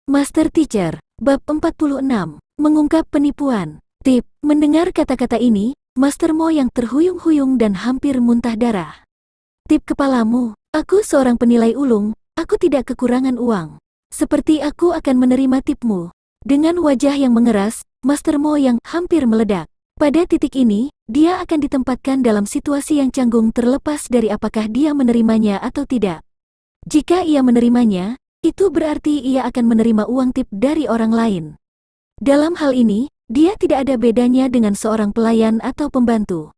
Master Teacher, Bab 46, Mengungkap Penipuan. Tip, mendengar kata-kata ini, Master Mo yang terhuyung-huyung dan hampir muntah darah. Tip kepalamu, aku seorang penilai ulung, aku tidak kekurangan uang. Seperti aku akan menerima tipmu. Dengan wajah yang mengeras, Master Mo yang hampir meledak. Pada titik ini, dia akan ditempatkan dalam situasi yang canggung terlepas dari apakah dia menerimanya atau tidak. Jika ia menerimanya, itu berarti ia akan menerima uang tip dari orang lain. Dalam hal ini, dia tidak ada bedanya dengan seorang pelayan atau pembantu.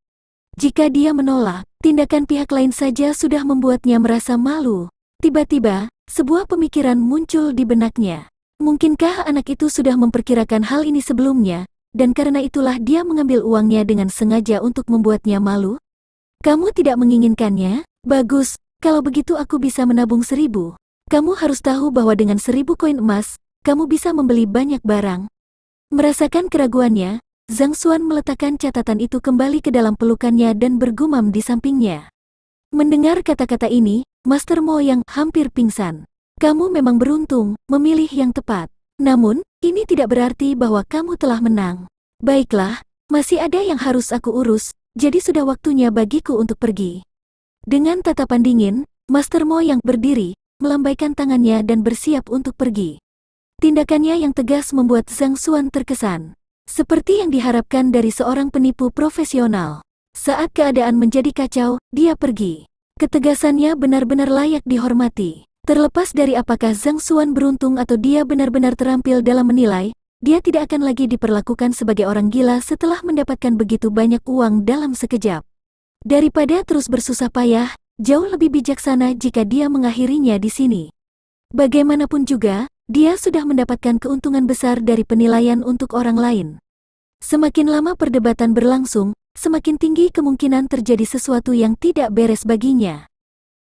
Jika dia menolak, tindakan pihak lain saja sudah membuatnya merasa malu. Tiba-tiba, sebuah pemikiran muncul di benaknya. Mungkinkah anak itu sudah memperkirakan hal ini sebelumnya, dan karena itulah dia mengambil uangnya dengan sengaja untuk membuatnya malu? Kamu tidak menginginkannya? Bagus, kalau begitu aku bisa menabung 1.000. Kamu harus tahu bahwa dengan 1.000 koin emas, kamu bisa membeli banyak barang. Merasakan keraguannya, Zhang Xuan meletakkan catatan itu kembali ke dalam pelukannya dan bergumam di sampingnya. Mendengar kata-kata ini, Master Mo yang hampir pingsan. Kamu memang beruntung, memilih yang tepat. Namun, ini tidak berarti bahwa kamu telah menang. Baiklah, masih ada yang harus aku urus, jadi sudah waktunya bagiku untuk pergi. Dengan tatapan dingin, Master Mo yang berdiri, melambaikan tangannya dan bersiap untuk pergi. Tindakannya yang tegas membuat Zhang Xuan terkesan. Seperti yang diharapkan dari seorang penipu profesional. Saat keadaan menjadi kacau, dia pergi. Ketegasannya benar-benar layak dihormati. Terlepas dari apakah Zhang Xuan beruntung atau dia benar-benar terampil dalam menilai, dia tidak akan lagi diperlakukan sebagai orang gila setelah mendapatkan begitu banyak uang dalam sekejap. Daripada terus bersusah payah, jauh lebih bijaksana jika dia mengakhirinya di sini. Bagaimanapun juga, dia sudah mendapatkan keuntungan besar dari penilaian untuk orang lain. Semakin lama perdebatan berlangsung, semakin tinggi kemungkinan terjadi sesuatu yang tidak beres baginya.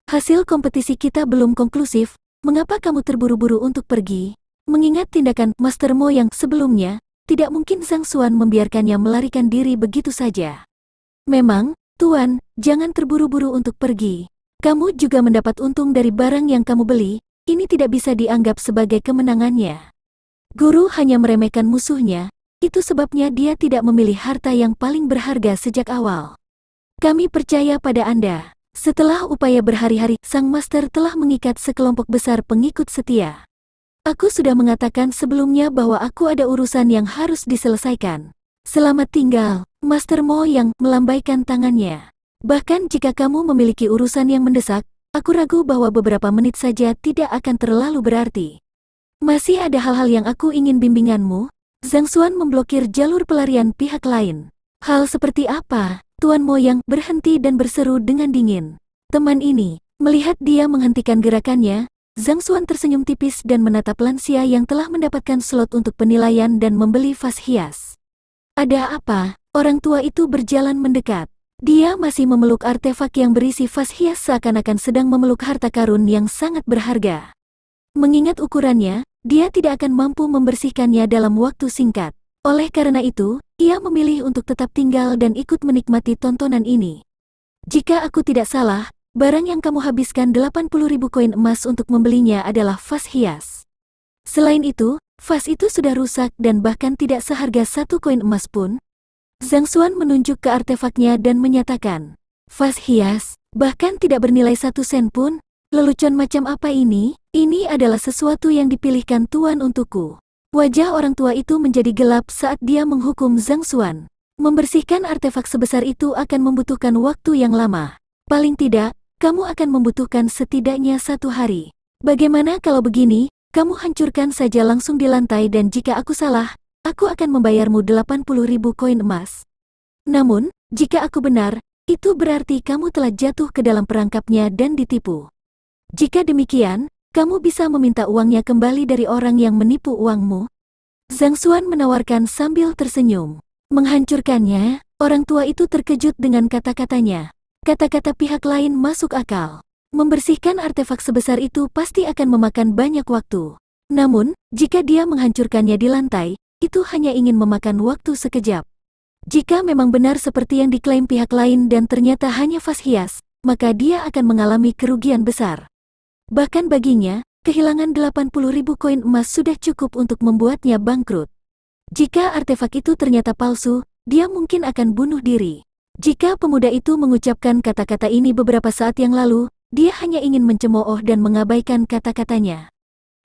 Hasil kompetisi kita belum konklusif, mengapa kamu terburu-buru untuk pergi? Mengingat tindakan Master Mo yang sebelumnya, tidak mungkin Zhang Xuan membiarkannya melarikan diri begitu saja. Memang, Tuan, jangan terburu-buru untuk pergi. Kamu juga mendapat untung dari barang yang kamu beli, ini tidak bisa dianggap sebagai kemenangannya. Guru hanya meremehkan musuhnya, itu sebabnya dia tidak memilih harta yang paling berharga sejak awal. Kami percaya pada Anda. Setelah upaya berhari-hari, Sang Master telah mengikat sekelompok besar pengikut setia. Aku sudah mengatakan sebelumnya bahwa aku ada urusan yang harus diselesaikan. Selamat tinggal, Master Mo yang melambaikan tangannya. Bahkan jika kamu memiliki urusan yang mendesak, aku ragu bahwa beberapa menit saja tidak akan terlalu berarti. Masih ada hal-hal yang aku ingin bimbinganmu. Zhang Xuan memblokir jalur pelarian pihak lain. Hal seperti apa? Tuan Mo yang berhenti dan berseru dengan dingin. Teman ini, melihat dia menghentikan gerakannya, Zhang Xuan tersenyum tipis dan menatap lansia yang telah mendapatkan slot untuk penilaian dan membeli vas hias. Ada apa? Orang tua itu berjalan mendekat. Dia masih memeluk artefak yang berisi vas hias seakan-akan sedang memeluk harta karun yang sangat berharga. Mengingat ukurannya, dia tidak akan mampu membersihkannya dalam waktu singkat. Oleh karena itu, ia memilih untuk tetap tinggal dan ikut menikmati tontonan ini. Jika aku tidak salah, barang yang kamu habiskan 80.000 koin emas untuk membelinya adalah vas hias. Selain itu, vas itu sudah rusak dan bahkan tidak seharga 1 koin emas pun. Zhang Xuan menunjuk ke artefaknya dan menyatakan, vas hias, bahkan tidak bernilai 1 sen pun. Lelucon macam apa ini? Ini adalah sesuatu yang dipilihkan Tuan untukku. Wajah orang tua itu menjadi gelap saat dia menghukum Zhang Xuan. Membersihkan artefak sebesar itu akan membutuhkan waktu yang lama. Paling tidak, kamu akan membutuhkan setidaknya 1 hari. Bagaimana kalau begini? Kamu hancurkan saja langsung di lantai dan jika aku salah, aku akan membayarmu 80.000 koin emas. Namun, jika aku benar, itu berarti kamu telah jatuh ke dalam perangkapnya dan ditipu. Jika demikian, kamu bisa meminta uangnya kembali dari orang yang menipu uangmu. Zhang Xuan menawarkan sambil tersenyum. Menghancurkannya, orang tua itu terkejut dengan kata-katanya. Kata-kata pihak lain masuk akal. Membersihkan artefak sebesar itu pasti akan memakan banyak waktu. Namun, jika dia menghancurkannya di lantai, itu hanya ingin memakan waktu sekejap. Jika memang benar seperti yang diklaim pihak lain dan ternyata hanya vas hias, maka dia akan mengalami kerugian besar. Bahkan baginya, kehilangan 80.000 koin emas sudah cukup untuk membuatnya bangkrut. Jika artefak itu ternyata palsu, dia mungkin akan bunuh diri. Jika pemuda itu mengucapkan kata-kata ini beberapa saat yang lalu, dia hanya ingin mencemooh dan mengabaikan kata-katanya.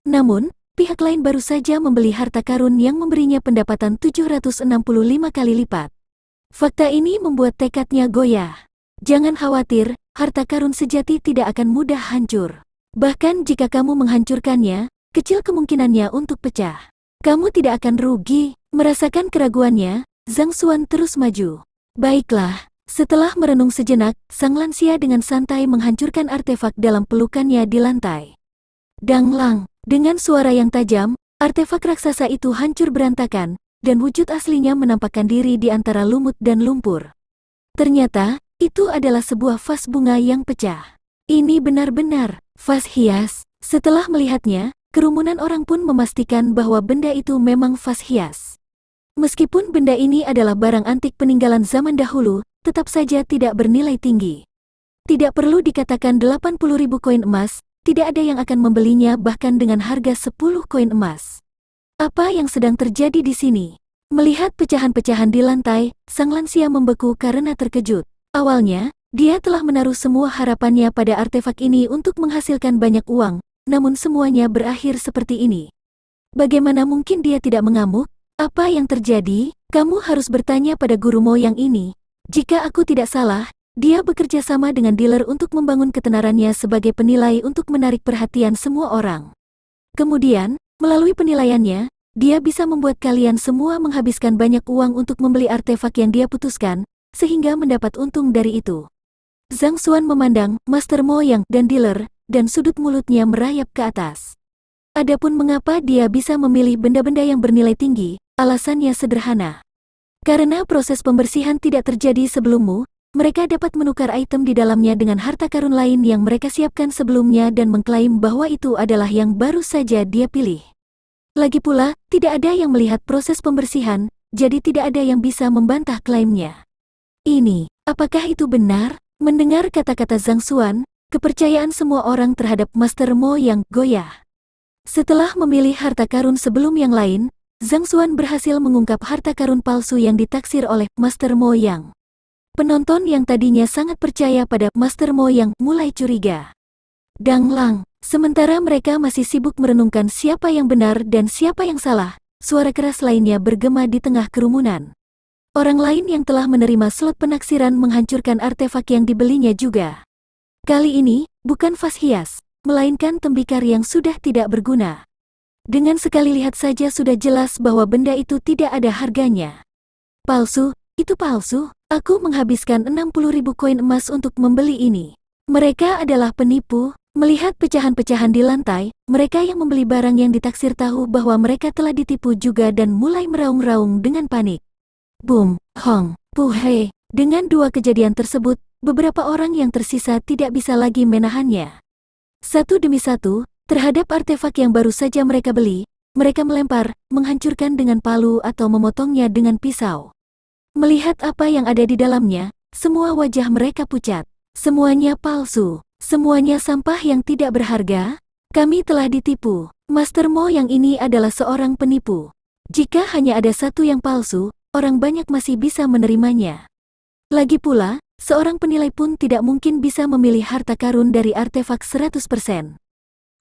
Namun, pihak lain baru saja membeli harta karun yang memberinya pendapatan 765 kali lipat. Fakta ini membuat tekadnya goyah. Jangan khawatir, harta karun sejati tidak akan mudah hancur. Bahkan jika kamu menghancurkannya, kecil kemungkinannya untuk pecah. Kamu tidak akan rugi. Merasakan keraguannya, Zhang Xuan terus maju. Baiklah, setelah merenung sejenak, sang lansia dengan santai menghancurkan artefak dalam pelukannya di lantai. Danglang, dengan suara yang tajam, artefak raksasa itu hancur berantakan, dan wujud aslinya menampakkan diri di antara lumut dan lumpur. Ternyata, itu adalah sebuah vas bunga yang pecah. Ini benar-benar vas hias. Setelah melihatnya, kerumunan orang pun memastikan bahwa benda itu memang vas hias. Meskipun benda ini adalah barang antik peninggalan zaman dahulu, tetap saja tidak bernilai tinggi. Tidak perlu dikatakan 80.000 koin emas, tidak ada yang akan membelinya bahkan dengan harga 10 koin emas. Apa yang sedang terjadi di sini? Melihat pecahan-pecahan di lantai, sang lansia membeku karena terkejut. Awalnya, dia telah menaruh semua harapannya pada artefak ini untuk menghasilkan banyak uang, namun semuanya berakhir seperti ini. Bagaimana mungkin dia tidak mengamuk? Apa yang terjadi? Kamu harus bertanya pada guru Mo yang ini. Jika aku tidak salah, dia bekerja sama dengan dealer untuk membangun ketenarannya sebagai penilai untuk menarik perhatian semua orang. Kemudian, melalui penilaiannya, dia bisa membuat kalian semua menghabiskan banyak uang untuk membeli artefak yang dia putuskan, sehingga mendapat untung dari itu. Zhang Xuan memandang Master Mo Yang dan dealer, dan sudut mulutnya merayap ke atas. Adapun mengapa dia bisa memilih benda-benda yang bernilai tinggi, alasannya sederhana. Karena proses pembersihan tidak terjadi sebelummu, mereka dapat menukar item di dalamnya dengan harta karun lain yang mereka siapkan sebelumnya dan mengklaim bahwa itu adalah yang baru saja dia pilih. Lagi pula, tidak ada yang melihat proses pembersihan, jadi tidak ada yang bisa membantah klaimnya. Ini, apakah itu benar? Mendengar kata-kata Zhang Xuan, kepercayaan semua orang terhadap Master Mo yang goyah. Setelah memilih harta karun sebelum yang lain, Zhang Xuan berhasil mengungkap harta karun palsu yang ditaksir oleh Master Mo Yang. Penonton yang tadinya sangat percaya pada Master Mo Yang mulai curiga. Danglang, sementara mereka masih sibuk merenungkan siapa yang benar dan siapa yang salah, suara keras lainnya bergema di tengah kerumunan. Orang lain yang telah menerima slot penaksiran menghancurkan artefak yang dibelinya juga. Kali ini, bukan vas hias, melainkan tembikar yang sudah tidak berguna. Dengan sekali lihat saja sudah jelas bahwa benda itu tidak ada harganya. Palsu, itu palsu. Aku menghabiskan 60.000 koin emas untuk membeli ini. Mereka adalah penipu. Melihat pecahan-pecahan di lantai, mereka yang membeli barang yang ditaksir tahu bahwa mereka telah ditipu juga dan mulai meraung-raung dengan panik. Boom, hong, puhe. Dengan dua kejadian tersebut, beberapa orang yang tersisa tidak bisa lagi menahannya. Satu demi satu, terhadap artefak yang baru saja mereka beli, mereka melempar, menghancurkan dengan palu atau memotongnya dengan pisau. Melihat apa yang ada di dalamnya, semua wajah mereka pucat. Semuanya palsu. Semuanya sampah yang tidak berharga. Kami telah ditipu. Master Mo yang ini adalah seorang penipu. Jika hanya ada satu yang palsu, orang banyak masih bisa menerimanya. Lagi pula, seorang penilai pun tidak mungkin bisa memilih harta karun dari artefak 100%.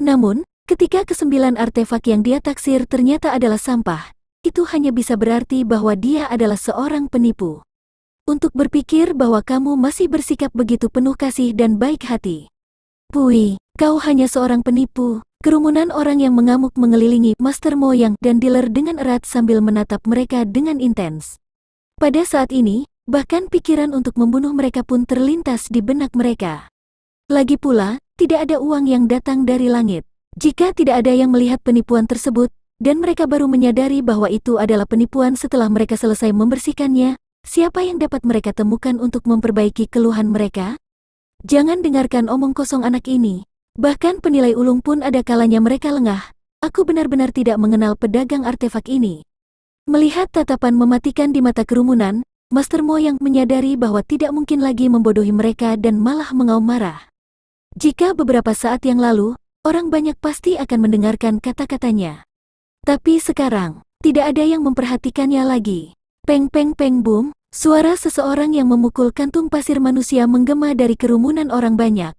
Namun, ketika kesembilan artefak yang dia taksir ternyata adalah sampah, itu hanya bisa berarti bahwa dia adalah seorang penipu. Untuk berpikir bahwa kamu masih bersikap begitu penuh kasih dan baik hati. Pui, kau hanya seorang penipu. Kerumunan orang yang mengamuk mengelilingi Master Mo Yang dan dealer dengan erat sambil menatap mereka dengan intens. Pada saat ini, bahkan pikiran untuk membunuh mereka pun terlintas di benak mereka. Lagi pula, tidak ada uang yang datang dari langit. Jika tidak ada yang melihat penipuan tersebut, dan mereka baru menyadari bahwa itu adalah penipuan setelah mereka selesai membersihkannya, siapa yang dapat mereka temukan untuk memperbaiki keluhan mereka? Jangan dengarkan omong kosong anak ini. Bahkan penilai ulung pun ada kalanya mereka lengah. Aku benar-benar tidak mengenal pedagang artefak ini. Melihat tatapan mematikan di mata kerumunan, Master Mo yang menyadari bahwa tidak mungkin lagi membodohi mereka dan malah mengaum marah. Jika beberapa saat yang lalu, orang banyak pasti akan mendengarkan kata-katanya. Tapi sekarang, tidak ada yang memperhatikannya lagi. Peng peng peng boom, suara seseorang yang memukul kantung pasir manusia menggema dari kerumunan orang banyak.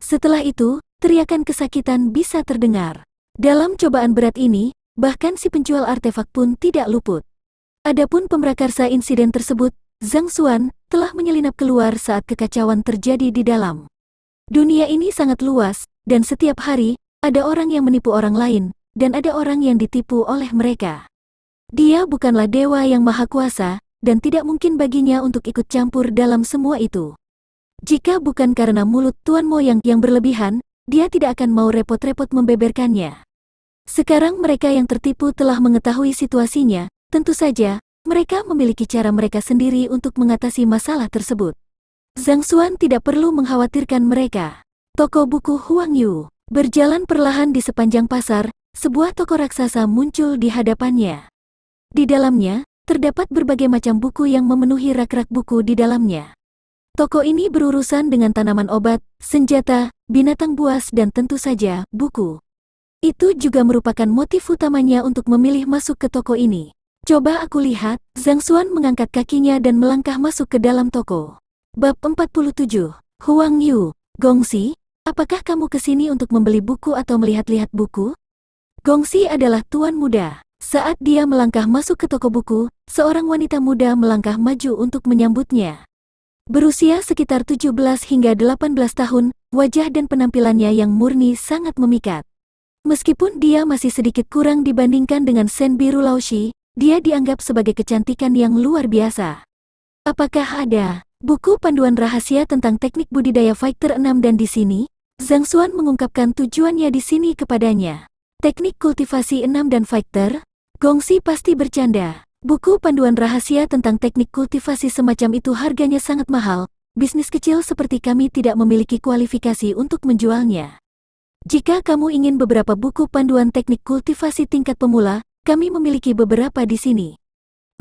Setelah itu, teriakan kesakitan bisa terdengar. Dalam cobaan berat ini, bahkan si penjual artefak pun tidak luput. Adapun pemrakarsa insiden tersebut, Zhang Xuan, telah menyelinap keluar saat kekacauan terjadi di dalam. Dunia ini sangat luas, dan setiap hari, ada orang yang menipu orang lain, dan ada orang yang ditipu oleh mereka. Dia bukanlah dewa yang maha kuasa, dan tidak mungkin baginya untuk ikut campur dalam semua itu. Jika bukan karena mulut Tuan Moyang yang berlebihan, dia tidak akan mau repot-repot membeberkannya. Sekarang mereka yang tertipu telah mengetahui situasinya, tentu saja, mereka memiliki cara mereka sendiri untuk mengatasi masalah tersebut. Zhang Xuan tidak perlu mengkhawatirkan mereka. Toko buku Huang Yu berjalan perlahan di sepanjang pasar. Sebuah toko raksasa muncul di hadapannya. Di dalamnya, terdapat berbagai macam buku yang memenuhi rak-rak buku di dalamnya. Toko ini berurusan dengan tanaman obat, senjata, binatang buas dan tentu saja, buku. Itu juga merupakan motif utamanya untuk memilih masuk ke toko ini. Coba aku lihat, Zhang Xuan mengangkat kakinya dan melangkah masuk ke dalam toko. Bab 47, Huang Yu, Gongxi, apakah kamu kesini untuk membeli buku atau melihat-lihat buku? Gongxi adalah tuan muda. Saat dia melangkah masuk ke toko buku, seorang wanita muda melangkah maju untuk menyambutnya. Berusia sekitar 17 hingga 18 tahun, wajah dan penampilannya yang murni sangat memikat. Meskipun dia masih sedikit kurang dibandingkan dengan Shen Biru Laoshi, dia dianggap sebagai kecantikan yang luar biasa. Apakah ada buku panduan rahasia tentang teknik budidaya fighter 6 dan di sini? Zhang Xuan mengungkapkan tujuannya di sini kepadanya. Teknik kultivasi 6 dan fighter? Gongxi pasti bercanda. Buku panduan rahasia tentang teknik kultivasi semacam itu harganya sangat mahal. Bisnis kecil seperti kami tidak memiliki kualifikasi untuk menjualnya. Jika kamu ingin beberapa buku panduan teknik kultivasi tingkat pemula, kami memiliki beberapa di sini.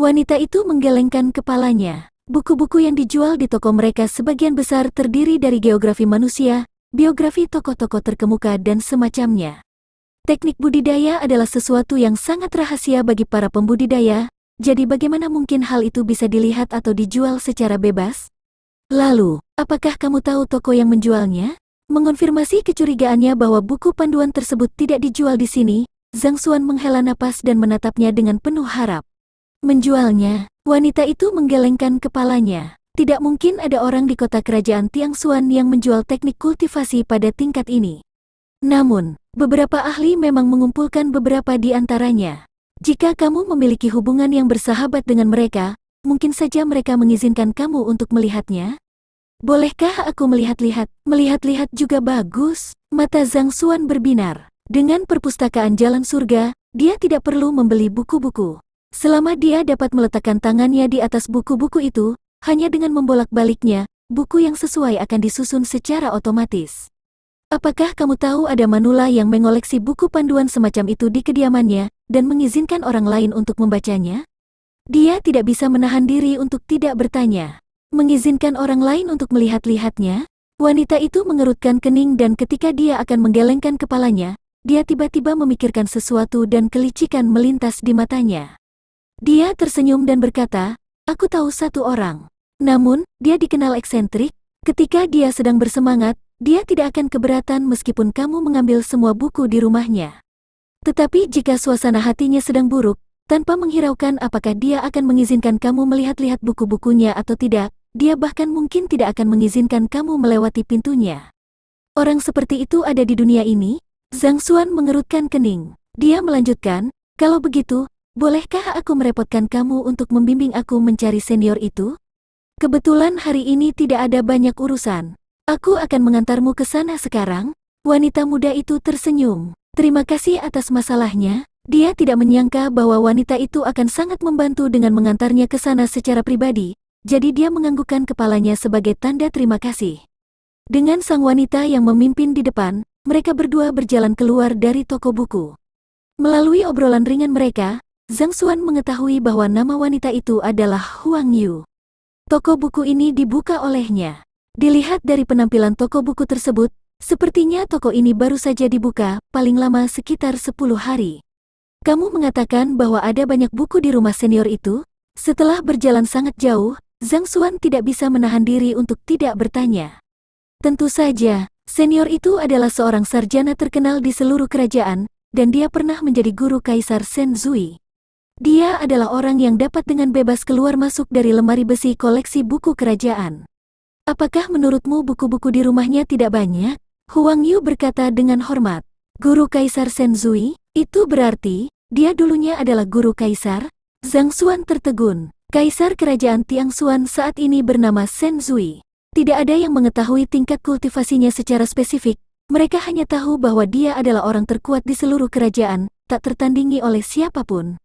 Wanita itu menggelengkan kepalanya. Buku-buku yang dijual di toko mereka sebagian besar terdiri dari geografi manusia, biografi tokoh-tokoh terkemuka dan semacamnya. Teknik budidaya adalah sesuatu yang sangat rahasia bagi para pembudidaya, jadi bagaimana mungkin hal itu bisa dilihat atau dijual secara bebas? Lalu, apakah kamu tahu toko yang menjualnya? Mengonfirmasi kecurigaannya bahwa buku panduan tersebut tidak dijual di sini, Zhang Xuan menghela napas dan menatapnya dengan penuh harap. Menjualnya, wanita itu menggelengkan kepalanya. Tidak mungkin ada orang di kota kerajaan Tiangxuan yang menjual teknik kultivasi pada tingkat ini. Namun, beberapa ahli memang mengumpulkan beberapa di antaranya. Jika kamu memiliki hubungan yang bersahabat dengan mereka, mungkin saja mereka mengizinkan kamu untuk melihatnya. Bolehkah aku melihat-lihat? Melihat-lihat juga bagus. Mata Zhang Xuan berbinar. Dengan perpustakaan Jalan Surga, dia tidak perlu membeli buku-buku. Selama dia dapat meletakkan tangannya di atas buku-buku itu, hanya dengan membolak-baliknya, buku yang sesuai akan disusun secara otomatis. Apakah kamu tahu ada manula yang mengoleksi buku panduan semacam itu di kediamannya dan mengizinkan orang lain untuk membacanya? Dia tidak bisa menahan diri untuk tidak bertanya. Mengizinkan orang lain untuk melihat-lihatnya? Wanita itu mengerutkan kening dan ketika dia akan menggelengkan kepalanya, dia tiba-tiba memikirkan sesuatu dan kelicikan melintas di matanya. Dia tersenyum dan berkata, aku tahu satu orang. Namun, dia dikenal eksentrik. Ketika dia sedang bersemangat, dia tidak akan keberatan meskipun kamu mengambil semua buku di rumahnya. Tetapi jika suasana hatinya sedang buruk, tanpa menghiraukan apakah dia akan mengizinkan kamu melihat-lihat buku-bukunya atau tidak, dia bahkan mungkin tidak akan mengizinkan kamu melewati pintunya. Orang seperti itu ada di dunia ini? Zhang Xuan mengerutkan kening. Dia melanjutkan, kalau begitu, bolehkah aku merepotkan kamu untuk membimbing aku mencari senior itu? Kebetulan hari ini tidak ada banyak urusan. Aku akan mengantarmu ke sana sekarang. Wanita muda itu tersenyum. Terima kasih atas masalahnya. Dia tidak menyangka bahwa wanita itu akan sangat membantu dengan mengantarnya ke sana secara pribadi, jadi dia menganggukkan kepalanya sebagai tanda terima kasih. Dengan sang wanita yang memimpin di depan, mereka berdua berjalan keluar dari toko buku. Melalui obrolan ringan mereka, Zhang Xuan mengetahui bahwa nama wanita itu adalah Huang Yu. Toko buku ini dibuka olehnya. Dilihat dari penampilan toko buku tersebut, Sepertinya toko ini baru saja dibuka, paling lama sekitar 10 hari. Kamu mengatakan bahwa ada banyak buku di rumah senior itu? Setelah berjalan sangat jauh, Zhang Xuan tidak bisa menahan diri untuk tidak bertanya. Tentu saja, senior itu adalah seorang sarjana terkenal di seluruh kerajaan, dan dia pernah menjadi guru Kaisar Shen Zui. Dia adalah orang yang dapat dengan bebas keluar masuk dari lemari besi koleksi buku kerajaan. Apakah menurutmu buku-buku di rumahnya tidak banyak? Huang Yu berkata dengan hormat. Guru Kaisar Shen Zui, itu berarti, dia dulunya adalah guru Kaisar? Zhang Xuan tertegun. Kaisar Kerajaan Tiangshuan saat ini bernama Shen Zui. Tidak ada yang mengetahui tingkat kultivasinya secara spesifik. Mereka hanya tahu bahwa dia adalah orang terkuat di seluruh kerajaan, tak tertandingi oleh siapapun.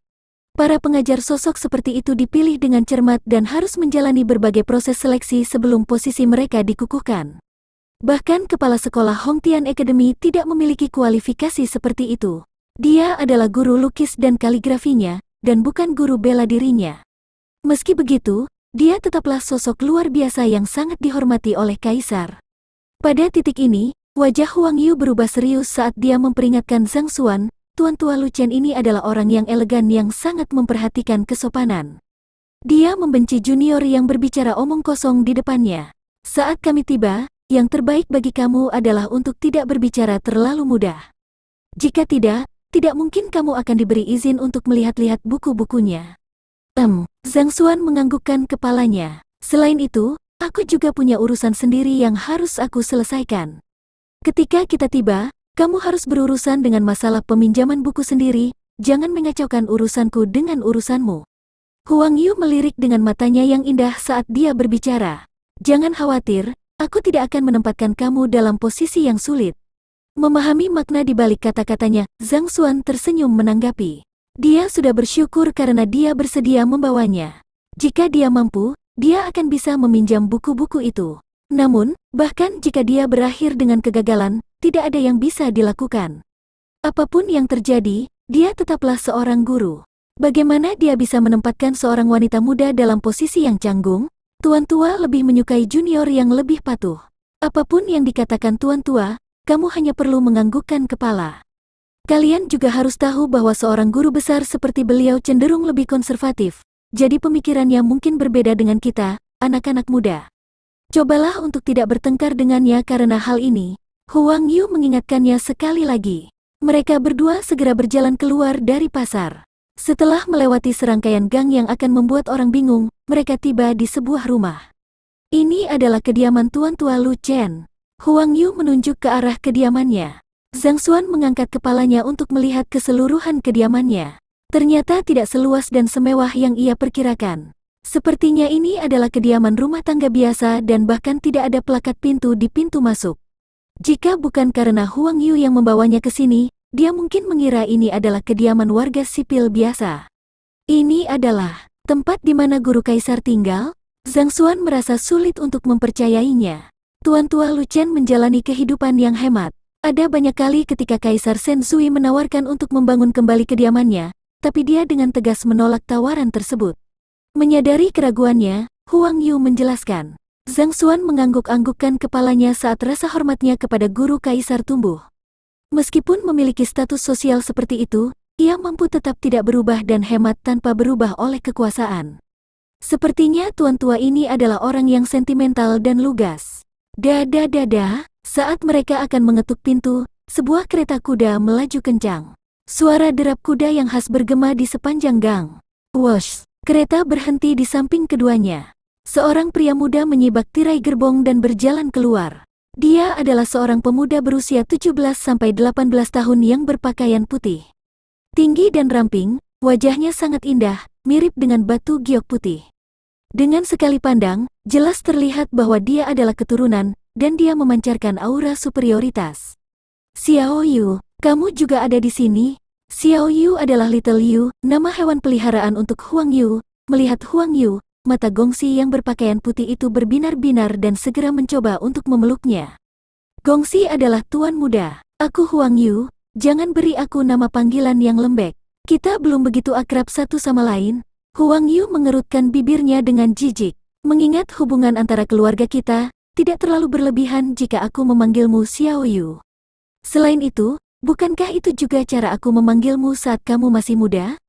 Para pengajar sosok seperti itu dipilih dengan cermat dan harus menjalani berbagai proses seleksi sebelum posisi mereka dikukuhkan. Bahkan kepala sekolah Hongtian Academy tidak memiliki kualifikasi seperti itu. Dia adalah guru lukis dan kaligrafinya, dan bukan guru bela dirinya. Meski begitu, dia tetaplah sosok luar biasa yang sangat dihormati oleh Kaisar. Pada titik ini, wajah Huang Yu berubah serius saat dia memperingatkan Zhang Xuan. Tuan Tua Lu Chen ini adalah orang yang elegan yang sangat memperhatikan kesopanan. Dia membenci junior yang berbicara omong kosong di depannya. Saat kami tiba, yang terbaik bagi kamu adalah untuk tidak berbicara terlalu mudah. Jika tidak mungkin kamu akan diberi izin untuk melihat-lihat buku-bukunya. Zhang Xuan menganggukkan kepalanya. Selain itu, aku juga punya urusan sendiri yang harus aku selesaikan. Ketika kita tiba, kamu harus berurusan dengan masalah peminjaman buku sendiri, jangan mengacaukan urusanku dengan urusanmu. Huang Yu melirik dengan matanya yang indah saat dia berbicara. Jangan khawatir, aku tidak akan menempatkan kamu dalam posisi yang sulit. Memahami makna di balik kata-katanya, Zhang Xuan tersenyum menanggapi. Dia sudah bersyukur karena dia bersedia membawanya. Jika dia mampu, dia akan bisa meminjam buku-buku itu. Namun, bahkan jika dia berakhir dengan kegagalan, tidak ada yang bisa dilakukan. Apapun yang terjadi, dia tetaplah seorang guru. Bagaimana dia bisa menempatkan seorang wanita muda dalam posisi yang canggung? Tuan tua lebih menyukai junior yang lebih patuh. Apapun yang dikatakan tuan tua, kamu hanya perlu menganggukkan kepala. Kalian juga harus tahu bahwa seorang guru besar seperti beliau cenderung lebih konservatif. Jadi pemikirannya mungkin berbeda dengan kita, anak-anak muda. Cobalah untuk tidak bertengkar dengannya karena hal ini. Huang Yu mengingatkannya sekali lagi. Mereka berdua segera berjalan keluar dari pasar. Setelah melewati serangkaian gang yang akan membuat orang bingung, mereka tiba di sebuah rumah. Ini adalah kediaman Tuan Tua Lu Chen. Huang Yu menunjuk ke arah kediamannya. Zhang Xuan mengangkat kepalanya untuk melihat keseluruhan kediamannya. Ternyata tidak seluas dan semewah yang ia perkirakan. Sepertinya ini adalah kediaman rumah tangga biasa dan bahkan tidak ada plakat pintu di pintu masuk. Jika bukan karena Huang Yu yang membawanya ke sini, dia mungkin mengira ini adalah kediaman warga sipil biasa. Ini adalah tempat di mana guru kaisar tinggal? Zhang Xuan merasa sulit untuk mempercayainya. Tuan Tua Lu Chen menjalani kehidupan yang hemat. Ada banyak kali ketika Kaisar Shen Zui menawarkan untuk membangun kembali kediamannya, tapi dia dengan tegas menolak tawaran tersebut. Menyadari keraguannya, Huang Yu menjelaskan. Zhang Xuan mengangguk-anggukkan kepalanya saat rasa hormatnya kepada guru kaisar tumbuh. Meskipun memiliki status sosial seperti itu, ia mampu tetap tidak berubah dan hemat tanpa berubah oleh kekuasaan. Sepertinya tuan tua ini adalah orang yang sentimental dan lugas. Dada, saat mereka akan mengetuk pintu, sebuah kereta kuda melaju kencang. Suara derap kuda yang khas bergema di sepanjang gang. Wosh! Kereta berhenti di samping keduanya. Seorang pria muda menyibak tirai gerbong dan berjalan keluar. Dia adalah seorang pemuda berusia 17-18 tahun yang berpakaian putih. Tinggi dan ramping, wajahnya sangat indah, mirip dengan batu giok putih. Dengan sekali pandang, jelas terlihat bahwa dia adalah keturunan, dan dia memancarkan aura superioritas. Xiao Yu, kamu juga ada di sini? Xiao Yu adalah Little Yu, nama hewan peliharaan untuk Huang Yu. Melihat Huang Yu, mata Gongxi yang berpakaian putih itu berbinar-binar dan segera mencoba untuk memeluknya. Gongxi adalah tuan muda. Aku Huang Yu, jangan beri aku nama panggilan yang lembek. Kita belum begitu akrab satu sama lain. Huang Yu mengerutkan bibirnya dengan jijik. Mengingat hubungan antara keluarga kita, tidak terlalu berlebihan jika aku memanggilmu Xiao Yu. Selain itu, bukankah itu juga cara aku memanggilmu saat kamu masih muda?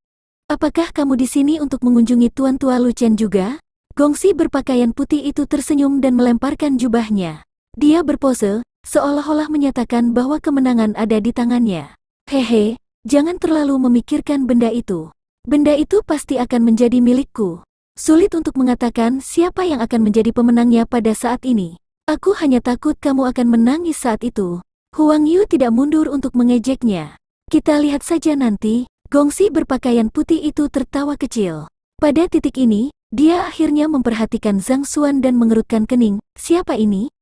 Apakah kamu di sini untuk mengunjungi Tuan Tua Lu Chen juga? Gongxi berpakaian putih itu tersenyum dan melemparkan jubahnya. Dia berpose, seolah-olah menyatakan bahwa kemenangan ada di tangannya. Hehe, jangan terlalu memikirkan benda itu. Benda itu pasti akan menjadi milikku. Sulit untuk mengatakan siapa yang akan menjadi pemenangnya pada saat ini. Aku hanya takut kamu akan menangis saat itu. Huang Yu tidak mundur untuk mengejeknya. Kita lihat saja nanti. Gongxi berpakaian putih itu tertawa kecil. Pada titik ini, dia akhirnya memperhatikan Zhang Xuan dan mengerutkan kening. Siapa ini?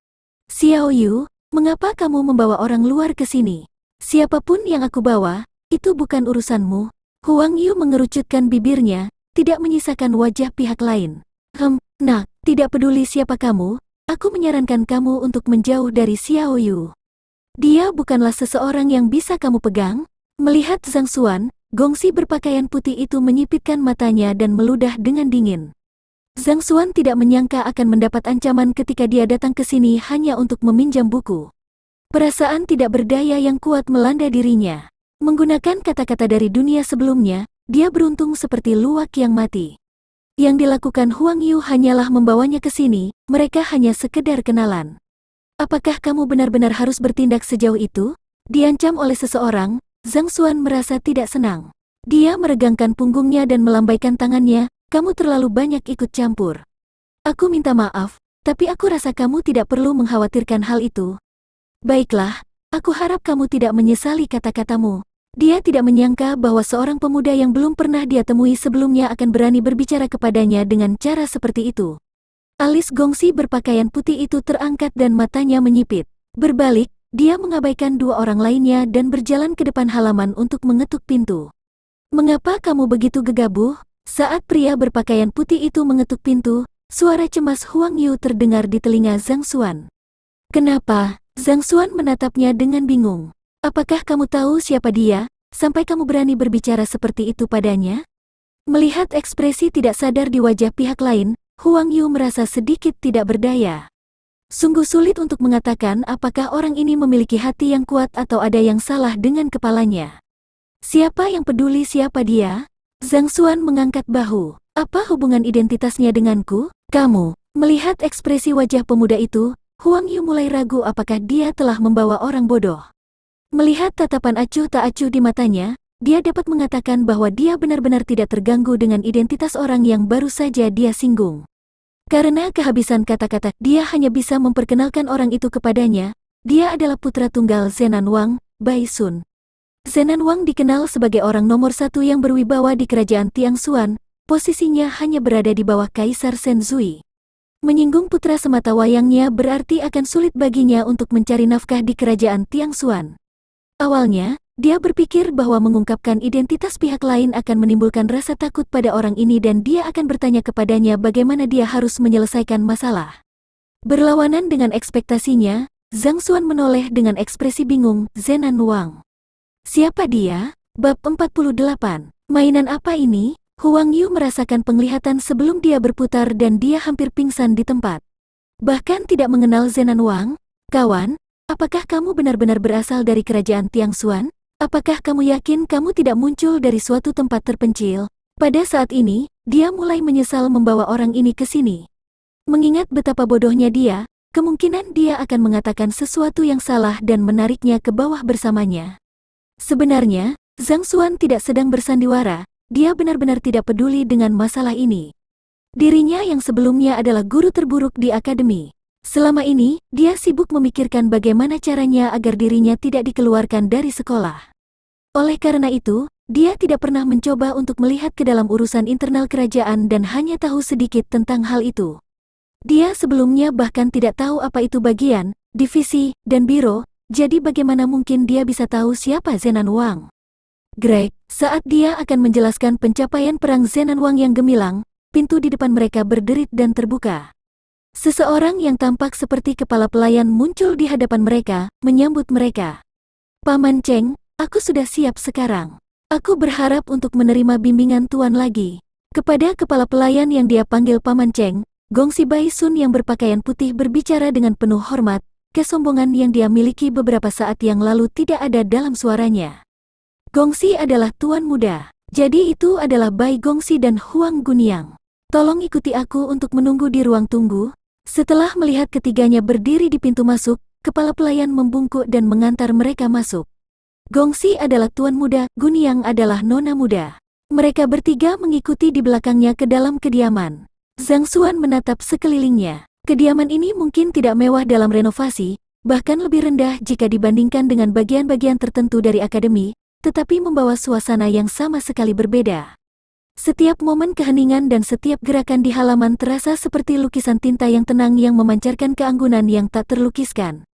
Xiao Yu, mengapa kamu membawa orang luar ke sini? Siapapun yang aku bawa, itu bukan urusanmu. Huang Yu mengerucutkan bibirnya, tidak menyisakan wajah pihak lain. Nak, tidak peduli siapa kamu, aku menyarankan kamu untuk menjauh dari Xiao Yu. Dia bukanlah seseorang yang bisa kamu pegang. Melihat Zhang Xuan, Gongxi berpakaian putih itu menyipitkan matanya dan meludah dengan dingin. Zhang Xuan tidak menyangka akan mendapat ancaman ketika dia datang ke sini hanya untuk meminjam buku. Perasaan tidak berdaya yang kuat melanda dirinya. Menggunakan kata-kata dari dunia sebelumnya, dia beruntung seperti luwak yang mati. Yang dilakukan Huang Yu hanyalah membawanya ke sini, mereka hanya sekedar kenalan. Apakah kamu benar-benar harus bertindak sejauh itu? Diancam oleh seseorang, Zhang Xuan merasa tidak senang. Dia meregangkan punggungnya dan melambaikan tangannya. Kamu terlalu banyak ikut campur. Aku minta maaf, tapi aku rasa kamu tidak perlu mengkhawatirkan hal itu. Baiklah, aku harap kamu tidak menyesali kata-katamu. Dia tidak menyangka bahwa seorang pemuda yang belum pernah dia temui sebelumnya akan berani berbicara kepadanya dengan cara seperti itu. Alis Gongxi berpakaian putih itu terangkat dan matanya menyipit. Berbalik, dia mengabaikan dua orang lainnya dan berjalan ke depan halaman untuk mengetuk pintu. Mengapa kamu begitu gegabah? Saat pria berpakaian putih itu mengetuk pintu, suara cemas Huang Yu terdengar di telinga Zhang Xuan. Kenapa? Zhang Xuan menatapnya dengan bingung. Apakah kamu tahu siapa dia, sampai kamu berani berbicara seperti itu padanya? Melihat ekspresi tidak sadar di wajah pihak lain, Huang Yu merasa sedikit tidak berdaya. Sungguh sulit untuk mengatakan apakah orang ini memiliki hati yang kuat atau ada yang salah dengan kepalanya. Siapa yang peduli siapa dia? Zhang Xuan mengangkat bahu. Apa hubungan identitasnya denganku? Kamu. Melihat ekspresi wajah pemuda itu, Huang Yu mulai ragu apakah dia telah membawa orang bodoh. Melihat tatapan acuh tak acuh di matanya, dia dapat mengatakan bahwa dia benar-benar tidak terganggu dengan identitas orang yang baru saja dia singgung. Karena kehabisan kata-kata, dia hanya bisa memperkenalkan orang itu kepadanya. Dia adalah putra tunggal Zenan Wang, Bai Sun. Zenan Wang dikenal sebagai orang nomor satu yang berwibawa di kerajaan Tiangshuan, posisinya hanya berada di bawah Kaisar Shenzui. Menyinggung putra semata wayangnya berarti akan sulit baginya untuk mencari nafkah di kerajaan Tiangshuan. Awalnya, dia berpikir bahwa mengungkapkan identitas pihak lain akan menimbulkan rasa takut pada orang ini dan dia akan bertanya kepadanya bagaimana dia harus menyelesaikan masalah. Berlawanan dengan ekspektasinya, Zhang Xuan menoleh dengan ekspresi bingung. Zenan Wang. Siapa dia? Bab 48. Mainan apa ini? Huang Yu merasakan penglihatan sebelum dia berputar dan dia hampir pingsan di tempat. Bahkan tidak mengenal Zenan Wang. Kawan, apakah kamu benar-benar berasal dari kerajaan Tiangshuan? Apakah kamu yakin kamu tidak muncul dari suatu tempat terpencil? Pada saat ini, dia mulai menyesal membawa orang ini ke sini. Mengingat betapa bodohnya dia, kemungkinan dia akan mengatakan sesuatu yang salah dan menariknya ke bawah bersamanya. Sebenarnya, Zhang Xuan tidak sedang bersandiwara, dia benar-benar tidak peduli dengan masalah ini. Dirinya yang sebelumnya adalah guru terburuk di akademi. Selama ini, dia sibuk memikirkan bagaimana caranya agar dirinya tidak dikeluarkan dari sekolah. Oleh karena itu, dia tidak pernah mencoba untuk melihat ke dalam urusan internal kerajaan dan hanya tahu sedikit tentang hal itu. Dia sebelumnya bahkan tidak tahu apa itu bagian, divisi, dan biro. Jadi bagaimana mungkin dia bisa tahu siapa Zenan Wang? Greg, saat dia akan menjelaskan pencapaian perang Zenan Wang yang gemilang, pintu di depan mereka berderit dan terbuka. Seseorang yang tampak seperti kepala pelayan muncul di hadapan mereka, menyambut mereka. Paman Cheng, aku sudah siap sekarang. Aku berharap untuk menerima bimbingan Tuan lagi. Kepada kepala pelayan yang dia panggil Paman Cheng, Gongsi Baisun yang berpakaian putih berbicara dengan penuh hormat, kesombongan yang dia miliki beberapa saat yang lalu tidak ada dalam suaranya. Gongsi adalah tuan muda, jadi itu adalah Bai Gongsi dan Huang Gunyang. Tolong ikuti aku untuk menunggu di ruang tunggu. Setelah melihat ketiganya berdiri di pintu masuk, kepala pelayan membungkuk dan mengantar mereka masuk. Gongsi adalah tuan muda, Gunyang adalah nona muda. Mereka bertiga mengikuti di belakangnya ke dalam kediaman. Zhang Xuan menatap sekelilingnya. Kediaman ini mungkin tidak mewah dalam renovasi, bahkan lebih rendah jika dibandingkan dengan bagian-bagian tertentu dari akademi, tetapi membawa suasana yang sama sekali berbeda. Setiap momen keheningan dan setiap gerakan di halaman terasa seperti lukisan tinta yang tenang yang memancarkan keanggunan yang tak terlukiskan.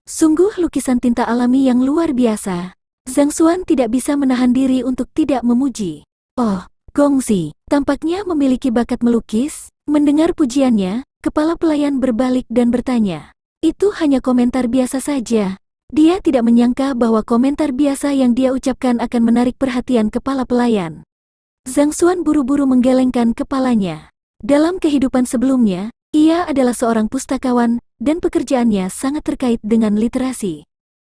Sungguh lukisan tinta alami yang luar biasa. Zhang Xuan tidak bisa menahan diri untuk tidak memuji. Oh, Gongsi, tampaknya memiliki bakat melukis. Mendengar pujiannya, kepala pelayan berbalik dan bertanya. Itu hanya komentar biasa saja. Dia tidak menyangka bahwa komentar biasa yang dia ucapkan akan menarik perhatian kepala pelayan. Zhang Xuan buru-buru menggelengkan kepalanya. Dalam kehidupan sebelumnya, ia adalah seorang pustakawan, dan pekerjaannya sangat terkait dengan literasi.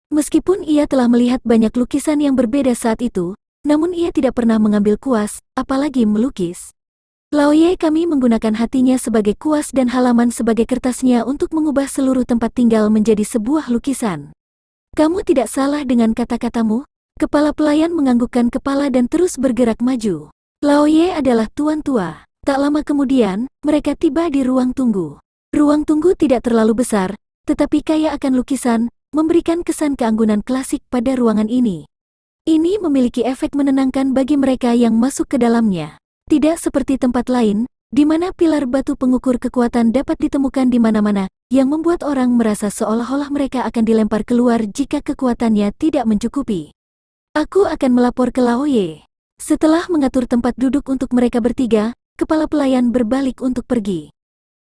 Meskipun ia telah melihat banyak lukisan yang berbeda saat itu, namun ia tidak pernah mengambil kuas, apalagi melukis. Laoye kami menggunakan hatinya sebagai kuas dan halaman sebagai kertasnya untuk mengubah seluruh tempat tinggal menjadi sebuah lukisan. Kamu tidak salah dengan kata-katamu. Kepala pelayan menganggukkan kepala dan terus bergerak maju. Laoye adalah tuan tua. Tak lama kemudian, mereka tiba di ruang tunggu. Ruang tunggu tidak terlalu besar, tetapi kaya akan lukisan, memberikan kesan keanggunan klasik pada ruangan ini. Ini memiliki efek menenangkan bagi mereka yang masuk ke dalamnya. Tidak seperti tempat lain, di mana pilar batu pengukur kekuatan dapat ditemukan di mana-mana, yang membuat orang merasa seolah-olah mereka akan dilempar keluar jika kekuatannya tidak mencukupi. Aku akan melapor ke Laoye. Setelah mengatur tempat duduk untuk mereka bertiga, kepala pelayan berbalik untuk pergi.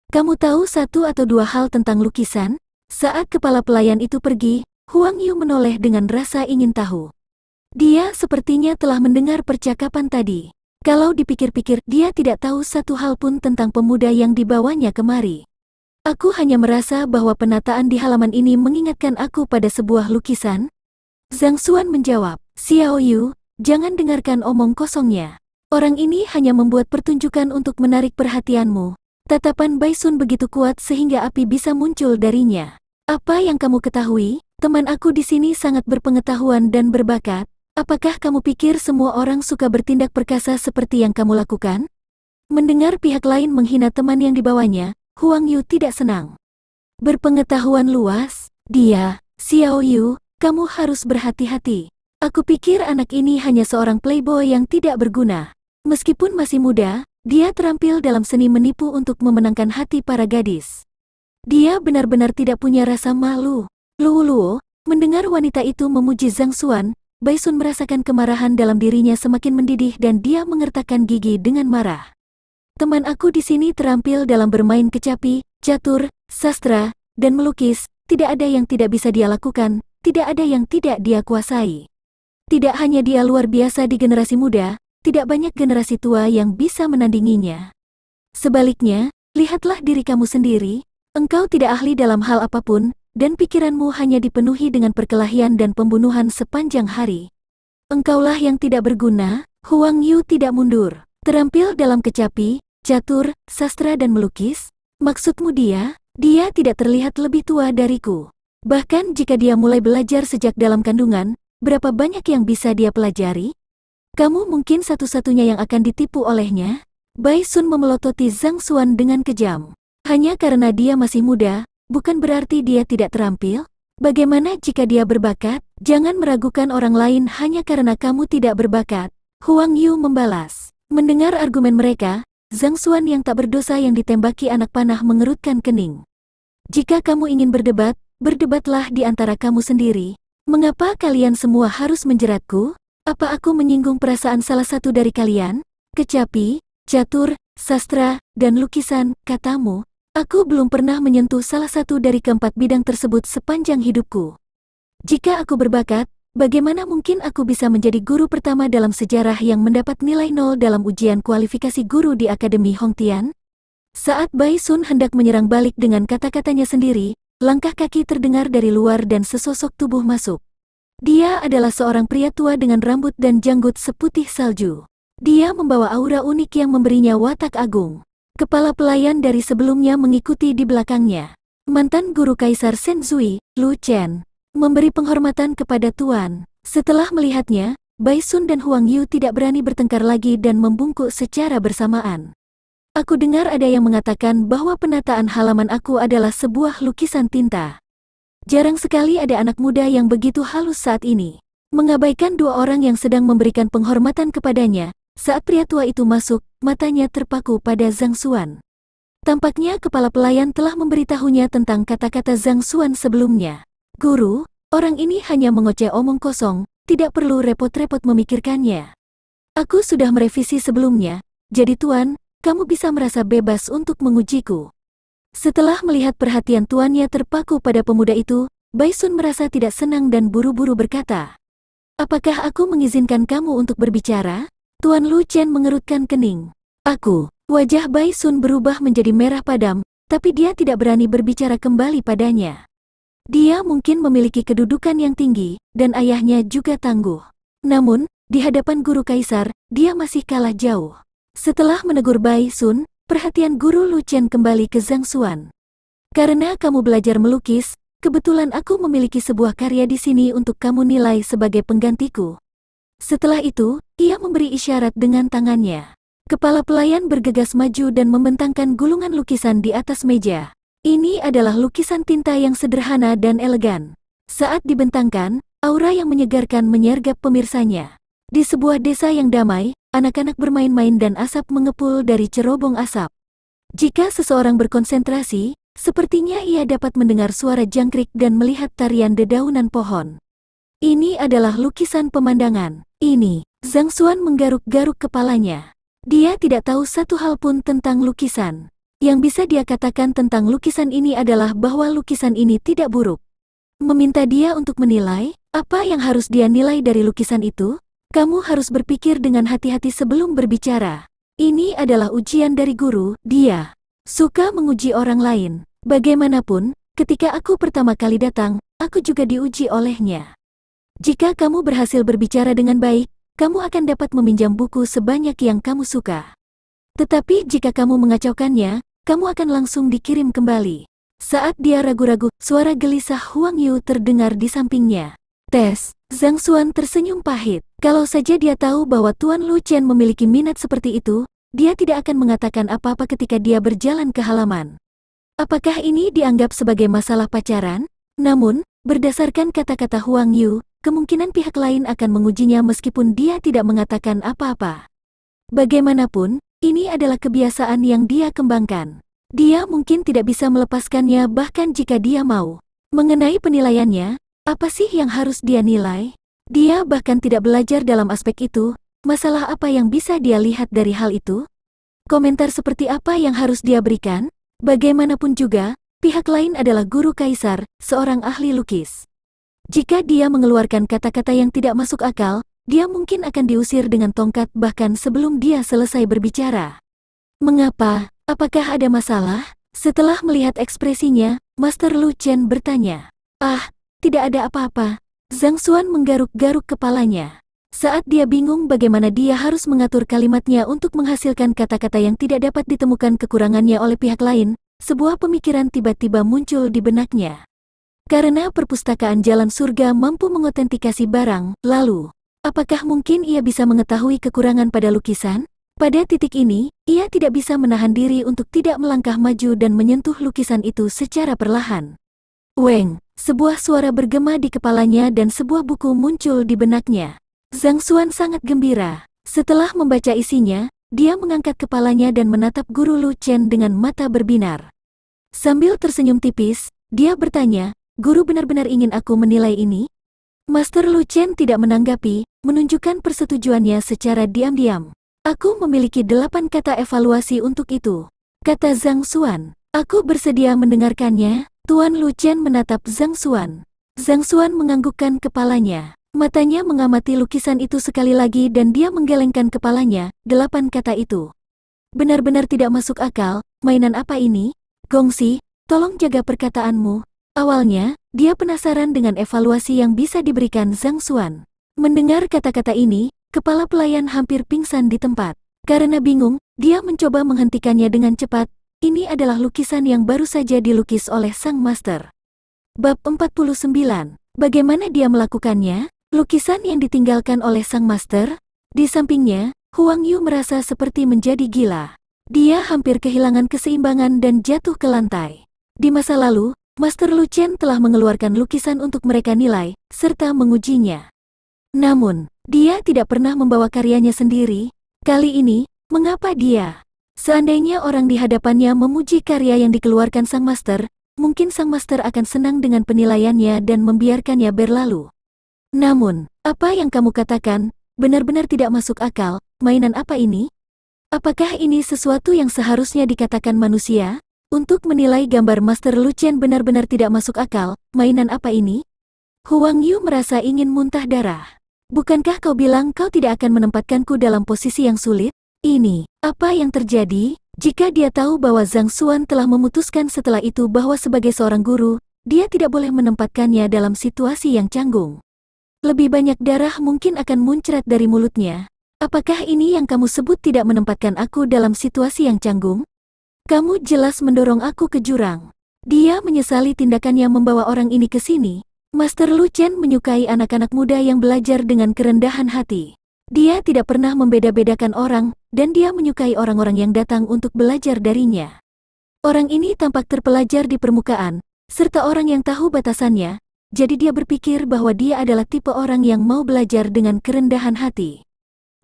Kamu tahu satu atau dua hal tentang lukisan? Saat kepala pelayan itu pergi, Huang Yu menoleh dengan rasa ingin tahu. Dia sepertinya telah mendengar percakapan tadi. Kalau dipikir-pikir, dia tidak tahu satu hal pun tentang pemuda yang dibawanya kemari. Aku hanya merasa bahwa penataan di halaman ini mengingatkan aku pada sebuah lukisan. Zhang Xuan menjawab, Xiao Yu, jangan dengarkan omong kosongnya. Orang ini hanya membuat pertunjukan untuk menarik perhatianmu. Tatapan Baisun begitu kuat sehingga api bisa muncul darinya. Apa yang kamu ketahui? Teman aku di sini sangat berpengetahuan dan berbakat. Apakah kamu pikir semua orang suka bertindak perkasa seperti yang kamu lakukan? Mendengar pihak lain menghina teman yang dibawanya, Huang Yu tidak senang. Berpengetahuan luas? Dia, Xiao Yu, kamu harus berhati-hati. Aku pikir anak ini hanya seorang playboy yang tidak berguna. Meskipun masih muda, dia terampil dalam seni menipu untuk memenangkan hati para gadis. Dia benar-benar tidak punya rasa malu. Luo, mendengar wanita itu memuji Zhang Xuan, Baisun merasakan kemarahan dalam dirinya semakin mendidih dan dia mengertakkan gigi dengan marah. Teman aku di sini terampil dalam bermain kecapi, catur, sastra, dan melukis. Tidak ada yang tidak bisa dia lakukan, tidak ada yang tidak dia kuasai. Tidak hanya dia luar biasa di generasi muda, tidak banyak generasi tua yang bisa menandinginya. Sebaliknya, lihatlah diri kamu sendiri, engkau tidak ahli dalam hal apapun, dan pikiranmu hanya dipenuhi dengan perkelahian dan pembunuhan sepanjang hari. Engkaulah yang tidak berguna. Huang Yu tidak mundur. Terampil dalam kecapi, catur, sastra dan melukis? Maksudmu dia tidak terlihat lebih tua dariku. Bahkan jika dia mulai belajar sejak dalam kandungan, berapa banyak yang bisa dia pelajari? Kamu mungkin satu-satunya yang akan ditipu olehnya? Baisun memelototi Zhang Xuan dengan kejam. Hanya karena dia masih muda, bukan berarti dia tidak terampil. Bagaimana jika dia berbakat? Jangan meragukan orang lain hanya karena kamu tidak berbakat. Huang Yu membalas. Mendengar argumen mereka, Zhang Xuan yang tak berdosa yang ditembaki anak panah mengerutkan kening. Jika kamu ingin berdebat, berdebatlah di antara kamu sendiri. Mengapa kalian semua harus menjeratku? Apa aku menyinggung perasaan salah satu dari kalian? Kecapi, catur, sastra, dan lukisan, katamu. Aku belum pernah menyentuh salah satu dari keempat bidang tersebut sepanjang hidupku. Jika aku berbakat, bagaimana mungkin aku bisa menjadi guru pertama dalam sejarah yang mendapat nilai 0 dalam ujian kualifikasi guru di Akademi Hongtian? Saat Bai Sun hendak menyerang balik dengan kata-katanya sendiri, langkah kaki terdengar dari luar dan sesosok tubuh masuk. Dia adalah seorang pria tua dengan rambut dan janggut seputih salju. Dia membawa aura unik yang memberinya watak agung. Kepala pelayan dari sebelumnya mengikuti di belakangnya. Mantan guru Kaisar Shenzui, Lu Chen, memberi penghormatan kepada Tuan. Setelah melihatnya, Bai Sun dan Huang Yu tidak berani bertengkar lagi dan membungkuk secara bersamaan. Aku dengar ada yang mengatakan bahwa penataan halaman aku adalah sebuah lukisan tinta. Jarang sekali ada anak muda yang begitu halus saat ini. Mengabaikan dua orang yang sedang memberikan penghormatan kepadanya, saat pria tua itu masuk, matanya terpaku pada Zhang Xuan. Tampaknya kepala pelayan telah memberitahunya tentang kata-kata Zhang Xuan sebelumnya. Guru, orang ini hanya mengoceh omong kosong, tidak perlu repot-repot memikirkannya. Aku sudah merevisi sebelumnya, jadi Tuan, kamu bisa merasa bebas untuk mengujiku. Setelah melihat perhatian tuannya terpaku pada pemuda itu, Bai Sun merasa tidak senang dan buru-buru berkata, "Apakah aku mengizinkan kamu untuk berbicara?" Tuan Lu Chen mengerutkan kening. "Aku." Wajah Bai Sun berubah menjadi merah padam, tapi dia tidak berani berbicara kembali padanya. Dia mungkin memiliki kedudukan yang tinggi, dan ayahnya juga tangguh. Namun, di hadapan guru kaisar, dia masih kalah jauh. Setelah menegur Bai Sun, perhatian guru Lu Chen kembali ke Zhang Xuan. "Karena kamu belajar melukis, kebetulan aku memiliki sebuah karya di sini untuk kamu nilai sebagai penggantiku." Setelah itu, ia memberi isyarat dengan tangannya. Kepala pelayan bergegas maju dan membentangkan gulungan lukisan di atas meja. Ini adalah lukisan tinta yang sederhana dan elegan. Saat dibentangkan, aura yang menyegarkan menyergap pemirsanya. Di sebuah desa yang damai, anak-anak bermain-main dan asap mengepul dari cerobong asap. Jika seseorang berkonsentrasi, sepertinya ia dapat mendengar suara jangkrik dan melihat tarian dedaunan pohon. Ini adalah lukisan pemandangan. Ini, Zhang Xuan menggaruk-garuk kepalanya. Dia tidak tahu satu hal pun tentang lukisan. Yang bisa dia katakan tentang lukisan ini adalah bahwa lukisan ini tidak buruk. Meminta dia untuk menilai, apa yang harus dia nilai dari lukisan itu? Kamu harus berpikir dengan hati-hati sebelum berbicara. Ini adalah ujian dari guru, dia suka menguji orang lain. Bagaimanapun, ketika aku pertama kali datang, aku juga diuji olehnya. Jika kamu berhasil berbicara dengan baik, kamu akan dapat meminjam buku sebanyak yang kamu suka. Tetapi jika kamu mengacaukannya, kamu akan langsung dikirim kembali. Saat dia ragu-ragu, suara gelisah Huang Yu terdengar di sampingnya. "Tes." Zhang Xuan tersenyum pahit. Kalau saja dia tahu bahwa Tuan Lu Chen memiliki minat seperti itu, dia tidak akan mengatakan apa-apa ketika dia berjalan ke halaman. Apakah ini dianggap sebagai masalah pacaran? Namun, berdasarkan kata-kata Huang Yu, kemungkinan pihak lain akan mengujinya meskipun dia tidak mengatakan apa-apa. Bagaimanapun, ini adalah kebiasaan yang dia kembangkan. Dia mungkin tidak bisa melepaskannya bahkan jika dia mau. Mengenai penilaiannya, apa sih yang harus dia nilai? Dia bahkan tidak belajar dalam aspek itu. Masalah apa yang bisa dia lihat dari hal itu? Komentar seperti apa yang harus dia berikan? Bagaimanapun juga, pihak lain adalah guru kaisar, seorang ahli lukis. Jika dia mengeluarkan kata-kata yang tidak masuk akal, dia mungkin akan diusir dengan tongkat bahkan sebelum dia selesai berbicara. "Mengapa? Apakah ada masalah?" Setelah melihat ekspresinya, Master Lu Chen bertanya. "Ah, tidak ada apa-apa." Zhang Xuan menggaruk-garuk kepalanya. Saat dia bingung bagaimana dia harus mengatur kalimatnya untuk menghasilkan kata-kata yang tidak dapat ditemukan kekurangannya oleh pihak lain, sebuah pemikiran tiba-tiba muncul di benaknya. Karena perpustakaan Jalan Surga mampu mengotentikasi barang, lalu, apakah mungkin ia bisa mengetahui kekurangan pada lukisan? Pada titik ini, ia tidak bisa menahan diri untuk tidak melangkah maju dan menyentuh lukisan itu secara perlahan. "Weng!" Sebuah suara bergema di kepalanya dan sebuah buku muncul di benaknya. Zhang Xuan sangat gembira. Setelah membaca isinya, dia mengangkat kepalanya dan menatap guru Lu Chen dengan mata berbinar. Sambil tersenyum tipis, dia bertanya, "Guru benar-benar ingin aku menilai ini?" Master Lu Chen tidak menanggapi, menunjukkan persetujuannya secara diam-diam. "Aku memiliki 8 kata evaluasi untuk itu," kata Zhang Xuan. "Aku bersedia mendengarkannya." Tuan Lu Chen menatap Zhang Xuan. Zhang Xuan menganggukkan kepalanya. Matanya mengamati lukisan itu sekali lagi dan dia menggelengkan kepalanya. 8 kata itu benar-benar tidak masuk akal. mainan apa ini? Gongsi, tolong jaga perkataanmu. Awalnya, dia penasaran dengan evaluasi yang bisa diberikan Zhang Xuan. Mendengar kata-kata ini, kepala pelayan hampir pingsan di tempat. Karena bingung, dia mencoba menghentikannya dengan cepat. Ini adalah lukisan yang baru saja dilukis oleh sang master. Bab 49. Bagaimana dia melakukannya? Lukisan yang ditinggalkan oleh sang master? Di sampingnya, Huang Yu merasa seperti menjadi gila. Dia hampir kehilangan keseimbangan dan jatuh ke lantai. Di masa lalu, Master Lu Chen telah mengeluarkan lukisan untuk mereka nilai, serta mengujinya. Namun, dia tidak pernah membawa karyanya sendiri. Kali ini, mengapa dia? Seandainya orang di hadapannya memuji karya yang dikeluarkan sang master, mungkin sang master akan senang dengan penilaiannya dan membiarkannya berlalu. Namun, apa yang kamu katakan, benar-benar tidak masuk akal. Mainan apa ini? Apakah ini sesuatu yang seharusnya dikatakan manusia? Untuk menilai gambar Master Lu Chen benar-benar tidak masuk akal. Mainan apa ini? Huang Yu merasa ingin muntah darah. Bukankah kau bilang kau tidak akan menempatkanku dalam posisi yang sulit? Ini, apa yang terjadi? Jika dia tahu bahwa Zhang Xuan telah memutuskan setelah itu bahwa sebagai seorang guru, dia tidak boleh menempatkannya dalam situasi yang canggung. Lebih banyak darah mungkin akan muncrat dari mulutnya. Apakah ini yang kamu sebut tidak menempatkan aku dalam situasi yang canggung? Kamu jelas mendorong aku ke jurang. Dia menyesali tindakannya membawa orang ini ke sini. Master Lu Chen menyukai anak-anak muda yang belajar dengan kerendahan hati. Dia tidak pernah membeda-bedakan orang, dan dia menyukai orang-orang yang datang untuk belajar darinya. Orang ini tampak terpelajar di permukaan, serta orang yang tahu batasannya, jadi dia berpikir bahwa dia adalah tipe orang yang mau belajar dengan kerendahan hati.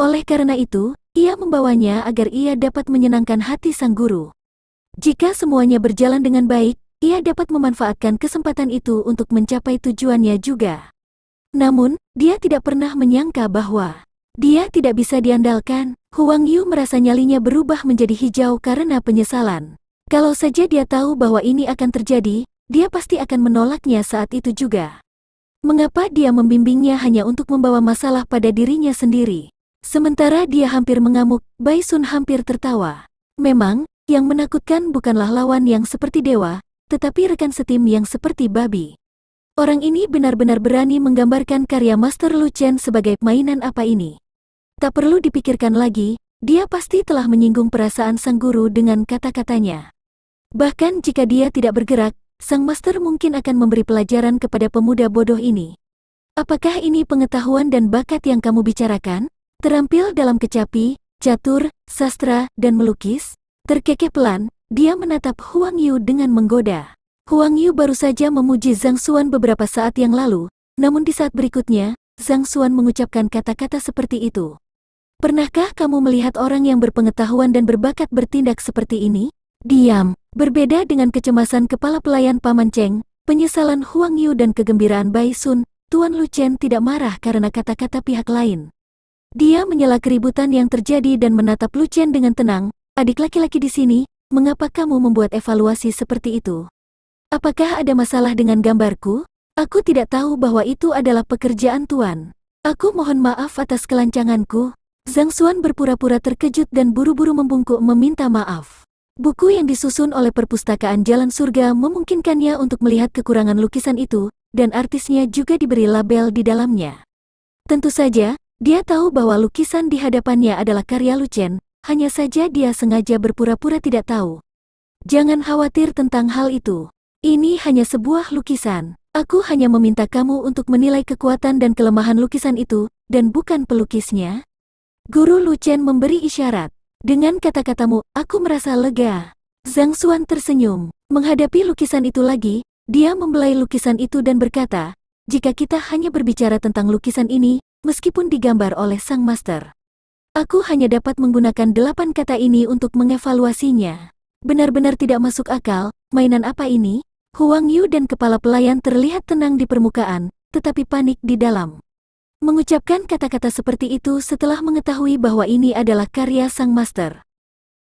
Oleh karena itu, ia membawanya agar ia dapat menyenangkan hati sang guru. Jika semuanya berjalan dengan baik, ia dapat memanfaatkan kesempatan itu untuk mencapai tujuannya juga. Namun, dia tidak pernah menyangka bahwa dia tidak bisa diandalkan. Huang Yu merasa nyalinya berubah menjadi hijau karena penyesalan. Kalau saja dia tahu bahwa ini akan terjadi, dia pasti akan menolaknya saat itu juga. Mengapa dia membimbingnya hanya untuk membawa masalah pada dirinya sendiri? Sementara dia hampir mengamuk, Bai Sun hampir tertawa. Memang, yang menakutkan bukanlah lawan yang seperti dewa, tetapi rekan setim yang seperti babi. Orang ini benar-benar berani menggambarkan karya Master Lu Chen sebagai mainan apa ini. Tak perlu dipikirkan lagi, dia pasti telah menyinggung perasaan sang guru dengan kata-katanya. Bahkan jika dia tidak bergerak, sang master mungkin akan memberi pelajaran kepada pemuda bodoh ini. Apakah ini pengetahuan dan bakat yang kamu bicarakan? Terampil dalam kecapi, catur, sastra, dan melukis? Terkekeh pelan, dia menatap Huang Yu dengan menggoda. Huang Yu baru saja memuji Zhang Xuan beberapa saat yang lalu, namun di saat berikutnya, Zhang Xuan mengucapkan kata-kata seperti itu. Pernahkah kamu melihat orang yang berpengetahuan dan berbakat bertindak seperti ini? Diam. Berbeda dengan kecemasan kepala pelayan Paman Cheng, penyesalan Huang Yu dan kegembiraan Bai Sun, Tuan Lu Chen tidak marah karena kata-kata pihak lain. Dia menyela keributan yang terjadi dan menatap Lu Chen dengan tenang. Adik laki-laki di sini, mengapa kamu membuat evaluasi seperti itu? Apakah ada masalah dengan gambarku? Aku tidak tahu bahwa itu adalah pekerjaan Tuan. Aku mohon maaf atas kelancanganku. Zhang Xuan berpura-pura terkejut dan buru-buru membungkuk meminta maaf. Buku yang disusun oleh Perpustakaan Jalan Surga memungkinkannya untuk melihat kekurangan lukisan itu, dan artisnya juga diberi label di dalamnya. Tentu saja, dia tahu bahwa lukisan di hadapannya adalah karya Lu Chen, hanya saja dia sengaja berpura-pura tidak tahu. Jangan khawatir tentang hal itu. Ini hanya sebuah lukisan. Aku hanya meminta kamu untuk menilai kekuatan dan kelemahan lukisan itu, dan bukan pelukisnya. Guru Lu Chen memberi isyarat. Dengan kata-katamu, aku merasa lega. Zhang Xuan tersenyum. Menghadapi lukisan itu lagi, dia membelai lukisan itu dan berkata, jika kita hanya berbicara tentang lukisan ini, meskipun digambar oleh sang master, aku hanya dapat menggunakan 8 kata ini untuk mengevaluasinya. Benar-benar tidak masuk akal, mainan apa ini? Huang Yu dan kepala pelayan terlihat tenang di permukaan, tetapi panik di dalam. Mengucapkan kata-kata seperti itu setelah mengetahui bahwa ini adalah karya sang master.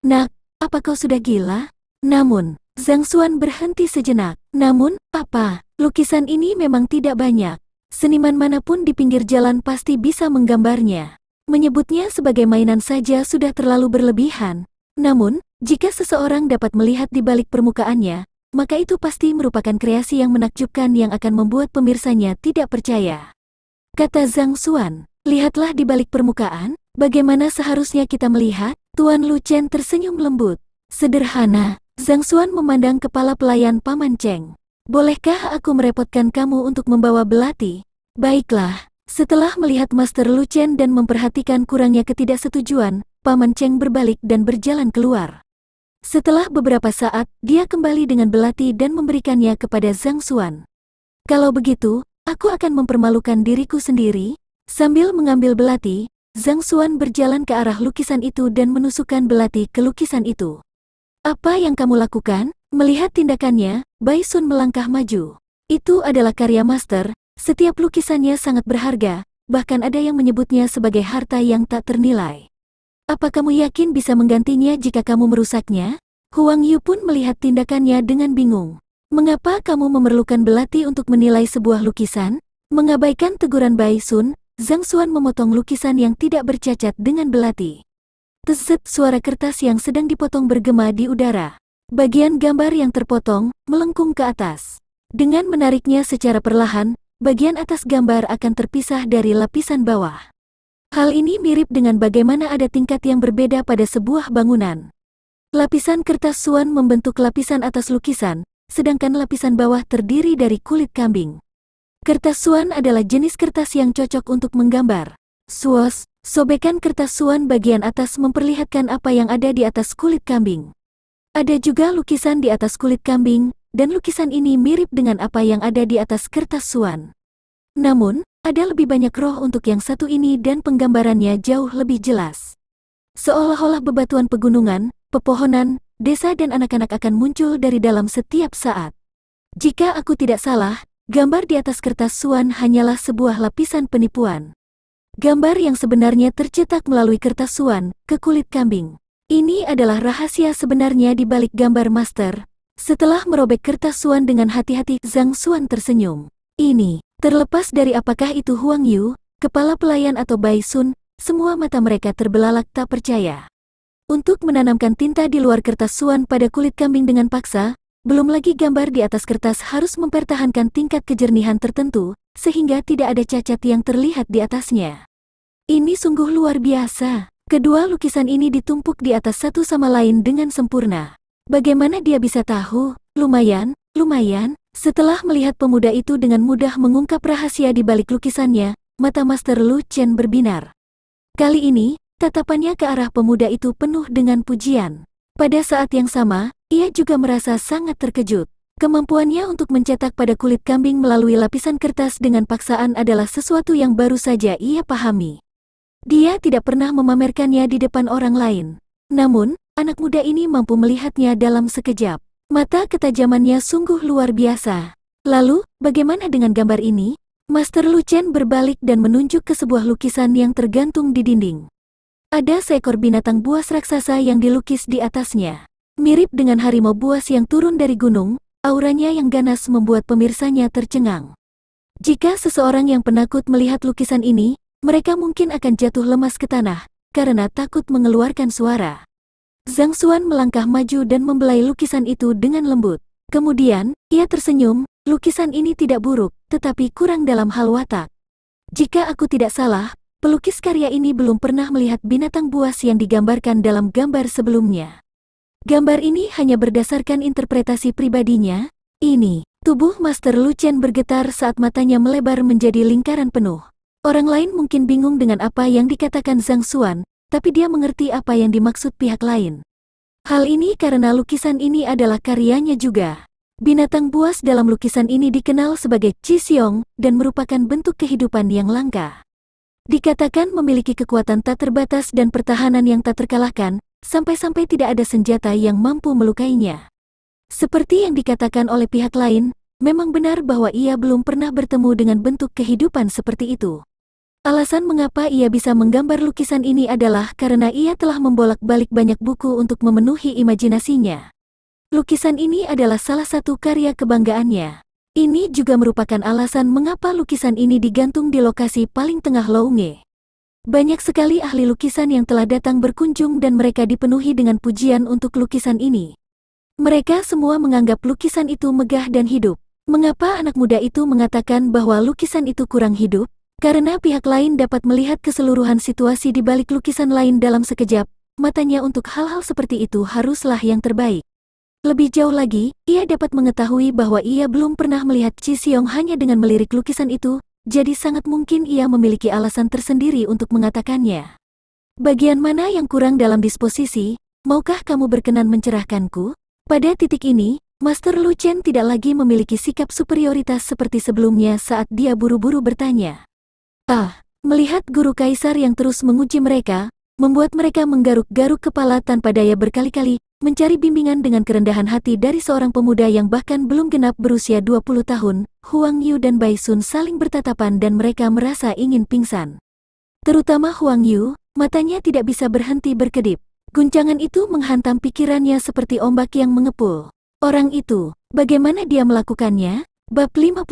Nak, apa kau sudah gila? Namun, Zhang Xuan berhenti sejenak. Namun, apa? Lukisan ini memang tidak banyak. Seniman manapun di pinggir jalan pasti bisa menggambarnya. Menyebutnya sebagai mainan saja sudah terlalu berlebihan. Namun, jika seseorang dapat melihat di balik permukaannya, maka itu pasti merupakan kreasi yang menakjubkan yang akan membuat pemirsanya tidak percaya. Kata Zhang Xuan, lihatlah di balik permukaan, bagaimana seharusnya kita melihat? Tuan Lu Chen tersenyum lembut. Sederhana, Zhang Xuan memandang kepala pelayan Paman Cheng. Bolehkah aku merepotkan kamu untuk membawa belati? Baiklah. Setelah melihat Master Lu Chen dan memperhatikan kurangnya ketidaksetujuan, Paman Cheng berbalik dan berjalan keluar. Setelah beberapa saat, dia kembali dengan belati dan memberikannya kepada Zhang Xuan. Kalau begitu, aku akan mempermalukan diriku sendiri. Sambil mengambil belati, Zhang Xuan berjalan ke arah lukisan itu dan menusukkan belati ke lukisan itu. Apa yang kamu lakukan? Melihat tindakannya, Bai Sun melangkah maju. Itu adalah karya master, setiap lukisannya sangat berharga, bahkan ada yang menyebutnya sebagai harta yang tak ternilai. Apa kamu yakin bisa menggantinya jika kamu merusaknya? Huang Yu pun melihat tindakannya dengan bingung. Mengapa kamu memerlukan belati untuk menilai sebuah lukisan? Mengabaikan teguran Bai Sun, Zhang Xuan memotong lukisan yang tidak bercacat dengan belati. Teset, suara kertas yang sedang dipotong bergema di udara. Bagian gambar yang terpotong melengkung ke atas. Dengan menariknya secara perlahan, bagian atas gambar akan terpisah dari lapisan bawah. Hal ini mirip dengan bagaimana ada tingkat yang berbeda pada sebuah bangunan. Lapisan kertas suan membentuk lapisan atas lukisan, sedangkan lapisan bawah terdiri dari kulit kambing. Kertas suan adalah jenis kertas yang cocok untuk menggambar. Swoosh, sobekan kertas suan bagian atas memperlihatkan apa yang ada di atas kulit kambing. Ada juga lukisan di atas kulit kambing, dan lukisan ini mirip dengan apa yang ada di atas kertas suan. Namun, ada lebih banyak roh untuk yang satu ini dan penggambarannya jauh lebih jelas. Seolah-olah bebatuan pegunungan, pepohonan, desa dan anak-anak akan muncul dari dalam setiap saat. Jika aku tidak salah, gambar di atas kertas suan hanyalah sebuah lapisan penipuan. Gambar yang sebenarnya tercetak melalui kertas suan ke kulit kambing. Ini adalah rahasia sebenarnya di balik gambar master. Setelah merobek kertas suan dengan hati-hati, Zhang Xuan tersenyum. Ini, terlepas dari apakah itu Huang Yu, kepala pelayan atau Bai Sun, semua mata mereka terbelalak tak percaya. Untuk menanamkan tinta di luar kertas suan pada kulit kambing dengan paksa, belum lagi gambar di atas kertas harus mempertahankan tingkat kejernihan tertentu, sehingga tidak ada cacat yang terlihat di atasnya. Ini sungguh luar biasa. Kedua lukisan ini ditumpuk di atas satu sama lain dengan sempurna. Bagaimana dia bisa tahu? Lumayan. Setelah melihat pemuda itu dengan mudah mengungkap rahasia di balik lukisannya, mata Master Lu Chen berbinar. Kali ini, tatapannya ke arah pemuda itu penuh dengan pujian. Pada saat yang sama, ia juga merasa sangat terkejut. Kemampuannya untuk mencetak pada kulit kambing melalui lapisan kertas dengan paksaan adalah sesuatu yang baru saja ia pahami. Dia tidak pernah memamerkannya di depan orang lain. Namun, anak muda ini mampu melihatnya dalam sekejap. Mata ketajamannya sungguh luar biasa. Lalu, bagaimana dengan gambar ini? Master Lu Chen berbalik dan menunjuk ke sebuah lukisan yang tergantung di dinding. Ada seekor binatang buas raksasa yang dilukis di atasnya. Mirip dengan harimau buas yang turun dari gunung, auranya yang ganas membuat pemirsanya tercengang. Jika seseorang yang penakut melihat lukisan ini, mereka mungkin akan jatuh lemas ke tanah, karena takut mengeluarkan suara. Zhang Xuan melangkah maju dan membelai lukisan itu dengan lembut. Kemudian, ia tersenyum, lukisan ini tidak buruk, tetapi kurang dalam hal watak. Jika aku tidak salah, pelukis karya ini belum pernah melihat binatang buas yang digambarkan dalam gambar sebelumnya. Gambar ini hanya berdasarkan interpretasi pribadinya. Ini, tubuh Master Lu Chen bergetar saat matanya melebar menjadi lingkaran penuh. Orang lain mungkin bingung dengan apa yang dikatakan Zhang Xuan, tapi dia mengerti apa yang dimaksud pihak lain. Hal ini karena lukisan ini adalah karyanya juga. Binatang buas dalam lukisan ini dikenal sebagai Qixiong dan merupakan bentuk kehidupan yang langka. Dikatakan memiliki kekuatan tak terbatas dan pertahanan yang tak terkalahkan, sampai-sampai tidak ada senjata yang mampu melukainya. Seperti yang dikatakan oleh pihak lain, memang benar bahwa ia belum pernah bertemu dengan bentuk kehidupan seperti itu. Alasan mengapa ia bisa menggambar lukisan ini adalah karena ia telah membolak-balik banyak buku untuk memenuhi imajinasinya. Lukisan ini adalah salah satu karya kebanggaannya. Ini juga merupakan alasan mengapa lukisan ini digantung di lokasi paling tengah Lounge. Banyak sekali ahli lukisan yang telah datang berkunjung dan mereka dipenuhi dengan pujian untuk lukisan ini. Mereka semua menganggap lukisan itu megah dan hidup. Mengapa anak muda itu mengatakan bahwa lukisan itu kurang hidup? Karena pihak lain dapat melihat keseluruhan situasi di balik lukisan lain dalam sekejap. Matanya untuk hal-hal seperti itu haruslah yang terbaik. Lebih jauh lagi, ia dapat mengetahui bahwa ia belum pernah melihat Chi Xiong hanya dengan melirik lukisan itu, jadi sangat mungkin ia memiliki alasan tersendiri untuk mengatakannya. Bagian mana yang kurang dalam disposisi? Maukah kamu berkenan mencerahkanku? Pada titik ini, Master Lu Chen tidak lagi memiliki sikap superioritas seperti sebelumnya saat dia buru-buru bertanya. Melihat guru kaisar yang terus menguji mereka, membuat mereka menggaruk-garuk kepala tanpa daya berkali-kali, mencari bimbingan dengan kerendahan hati dari seorang pemuda yang bahkan belum genap berusia 20 tahun, Huang Yu dan Bai Sun saling bertatapan dan mereka merasa ingin pingsan. Terutama Huang Yu, matanya tidak bisa berhenti berkedip. Guncangan itu menghantam pikirannya seperti ombak yang mengepul. Orang itu, bagaimana dia melakukannya? Bab 50.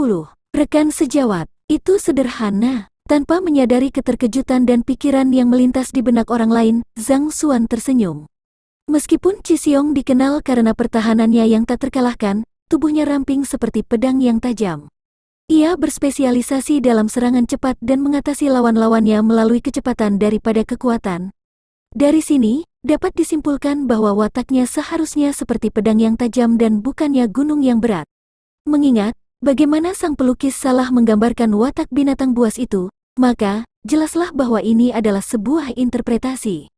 Rekan sejawat, itu sederhana. Tanpa menyadari keterkejutan dan pikiran yang melintas di benak orang lain, Zhang Xuan tersenyum. Meskipun Chi Xiong dikenal karena pertahanannya yang tak terkalahkan, tubuhnya ramping seperti pedang yang tajam. Ia berspesialisasi dalam serangan cepat dan mengatasi lawan-lawannya melalui kecepatan daripada kekuatan. Dari sini, dapat disimpulkan bahwa wataknya seharusnya seperti pedang yang tajam dan bukannya gunung yang berat. Mengingat, bagaimana sang pelukis salah menggambarkan watak binatang buas itu, maka, jelaslah bahwa ini adalah sebuah interpretasi.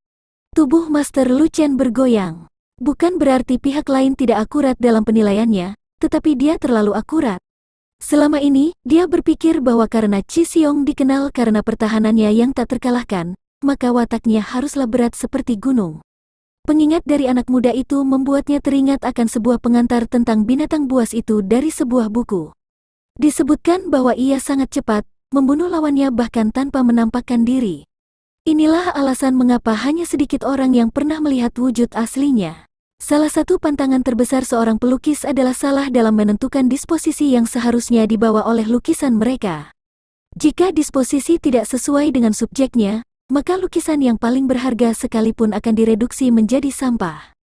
Tubuh Master Lu Chen bergoyang. Bukan berarti pihak lain tidak akurat dalam penilaiannya, tetapi dia terlalu akurat. Selama ini, dia berpikir bahwa karena Chi Xiong dikenal karena pertahanannya yang tak terkalahkan, maka wataknya haruslah berat seperti gunung. Pengingat dari anak muda itu membuatnya teringat akan sebuah pengantar tentang binatang buas itu dari sebuah buku. Disebutkan bahwa ia sangat cepat, membunuh lawannya bahkan tanpa menampakkan diri. Inilah alasan mengapa hanya sedikit orang yang pernah melihat wujud aslinya. Salah satu pantangan terbesar seorang pelukis adalah salah dalam menentukan disposisi yang seharusnya dibawa oleh lukisan mereka. Jika disposisi tidak sesuai dengan subjeknya, maka lukisan yang paling berharga sekalipun akan direduksi menjadi sampah.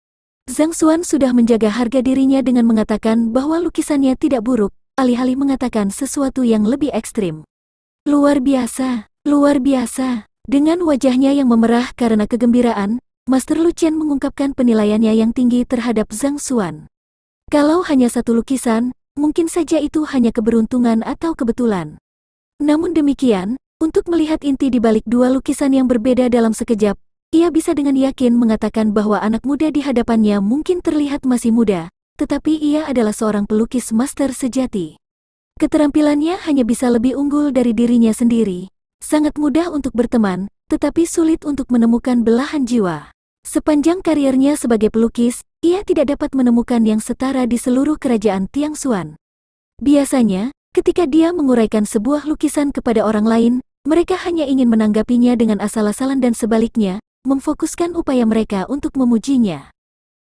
Zhang Xuan sudah menjaga harga dirinya dengan mengatakan bahwa lukisannya tidak buruk, alih-alih mengatakan sesuatu yang lebih ekstrim. Luar biasa, luar biasa. Dengan wajahnya yang memerah karena kegembiraan, Master Lu Chen mengungkapkan penilaiannya yang tinggi terhadap Zhang Xuan. Kalau hanya satu lukisan, mungkin saja itu hanya keberuntungan atau kebetulan. Namun demikian, untuk melihat inti di balik dua lukisan yang berbeda dalam sekejap, ia bisa dengan yakin mengatakan bahwa anak muda di hadapannya mungkin terlihat masih muda, tetapi ia adalah seorang pelukis master sejati. Keterampilannya hanya bisa lebih unggul dari dirinya sendiri. Sangat mudah untuk berteman, tetapi sulit untuk menemukan belahan jiwa. Sepanjang kariernya sebagai pelukis, ia tidak dapat menemukan yang setara di seluruh kerajaan Tiangxuan. Biasanya, ketika dia menguraikan sebuah lukisan kepada orang lain, mereka hanya ingin menanggapinya dengan asal-asalan dan sebaliknya, memfokuskan upaya mereka untuk memujinya.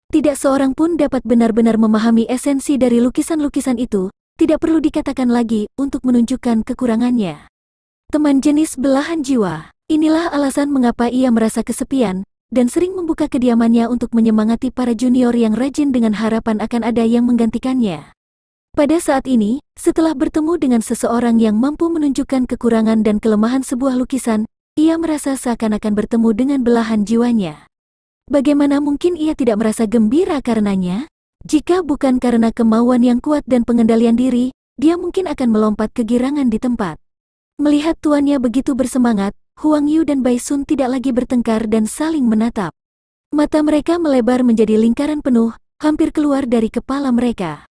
Tidak seorang pun dapat benar-benar memahami esensi dari lukisan-lukisan itu, tidak perlu dikatakan lagi untuk menunjukkan kekurangannya. Teman jenis belahan jiwa, inilah alasan mengapa ia merasa kesepian, dan sering membuka kediamannya untuk menyemangati para junior yang rajin dengan harapan akan ada yang menggantikannya. Pada saat ini, setelah bertemu dengan seseorang yang mampu menunjukkan kekurangan dan kelemahan sebuah lukisan, ia merasa seakan-akan bertemu dengan belahan jiwanya. Bagaimana mungkin ia tidak merasa gembira karenanya? Jika bukan karena kemauan yang kuat dan pengendalian diri, dia mungkin akan melompat kegirangan di tempat. Melihat tuannya begitu bersemangat, Huang Yu dan Bai Sun tidak lagi bertengkar dan saling menatap. Mata mereka melebar menjadi lingkaran penuh, hampir keluar dari kepala mereka.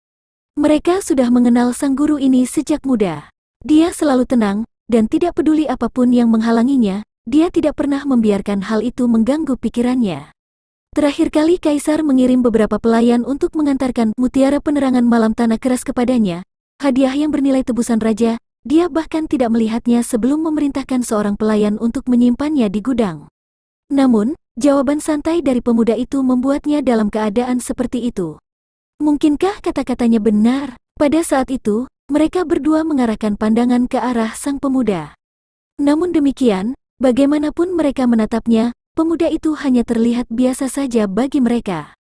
Mereka sudah mengenal sang guru ini sejak muda. Dia selalu tenang, dan tidak peduli apapun yang menghalanginya, dia tidak pernah membiarkan hal itu mengganggu pikirannya. Terakhir kali Kaisar mengirim beberapa pelayan untuk mengantarkan mutiara penerangan malam tanah keras kepadanya, hadiah yang bernilai tebusan raja. Dia bahkan tidak melihatnya sebelum memerintahkan seorang pelayan untuk menyimpannya di gudang. Namun, jawaban santai dari pemuda itu membuatnya dalam keadaan seperti itu. Mungkinkah kata-katanya benar? Pada saat itu, mereka berdua mengarahkan pandangan ke arah sang pemuda. Namun demikian, Bagaimanapun mereka menatapnya, pemuda itu hanya terlihat biasa saja bagi mereka.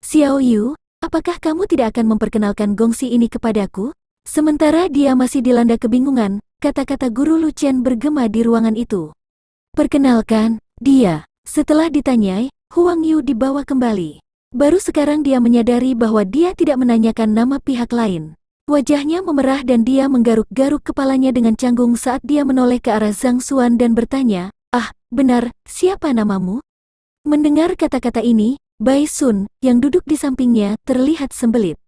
Xiao Yu, apakah kamu tidak akan memperkenalkan gongsi ini kepadaku? Sementara dia masih dilanda kebingungan, kata-kata guru Lu Chen bergema di ruangan itu. Perkenalkan, dia. Setelah ditanyai, Huang Yu dibawa kembali. Baru sekarang dia menyadari bahwa dia tidak menanyakan nama pihak lain. Wajahnya memerah dan dia menggaruk-garuk kepalanya dengan canggung saat dia menoleh ke arah Zhang Xuan dan bertanya, "Ah, benar, siapa namamu?" Mendengar kata-kata ini, Bai Sun, yang duduk di sampingnya, terlihat sembelit.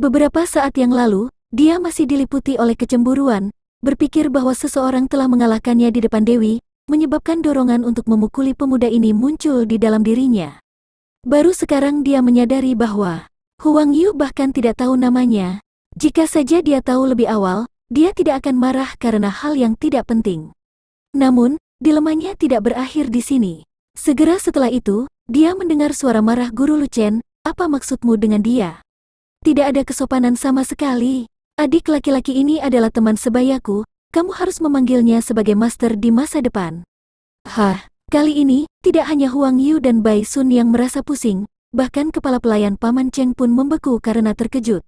Beberapa saat yang lalu, dia masih diliputi oleh kecemburuan, berpikir bahwa seseorang telah mengalahkannya di depan Dewi, menyebabkan dorongan untuk memukuli pemuda ini muncul di dalam dirinya. Baru sekarang dia menyadari bahwa Huang Yu bahkan tidak tahu namanya. Jika saja dia tahu lebih awal, dia tidak akan marah karena hal yang tidak penting. Namun, dilemanya tidak berakhir di sini. Segera setelah itu, dia mendengar suara marah guru Lu Chen, "Apa maksudmu dengan dia? Tidak ada kesopanan sama sekali. Adik laki-laki ini adalah teman sebayaku, kamu harus memanggilnya sebagai master di masa depan." Hah, kali ini, tidak hanya Huang Yu dan Bai Sun yang merasa pusing, bahkan kepala pelayan Paman Cheng pun membeku karena terkejut.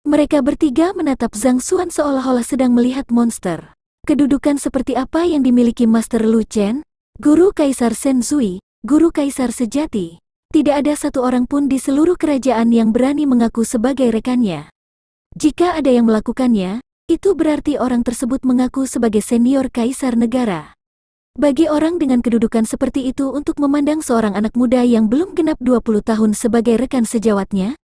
Mereka bertiga menatap Zhang Xuan seolah-olah sedang melihat monster. Kedudukan seperti apa yang dimiliki Master Lu Chen? Guru Kaisar Shen Zui, guru kaisar sejati. Tidak ada satu orang pun di seluruh kerajaan yang berani mengaku sebagai rekannya. Jika ada yang melakukannya, itu berarti orang tersebut mengaku sebagai senior kaisar negara. Bagi orang dengan kedudukan seperti itu untuk memandang seorang anak muda yang belum genap 20 tahun sebagai rekan sejawatnya,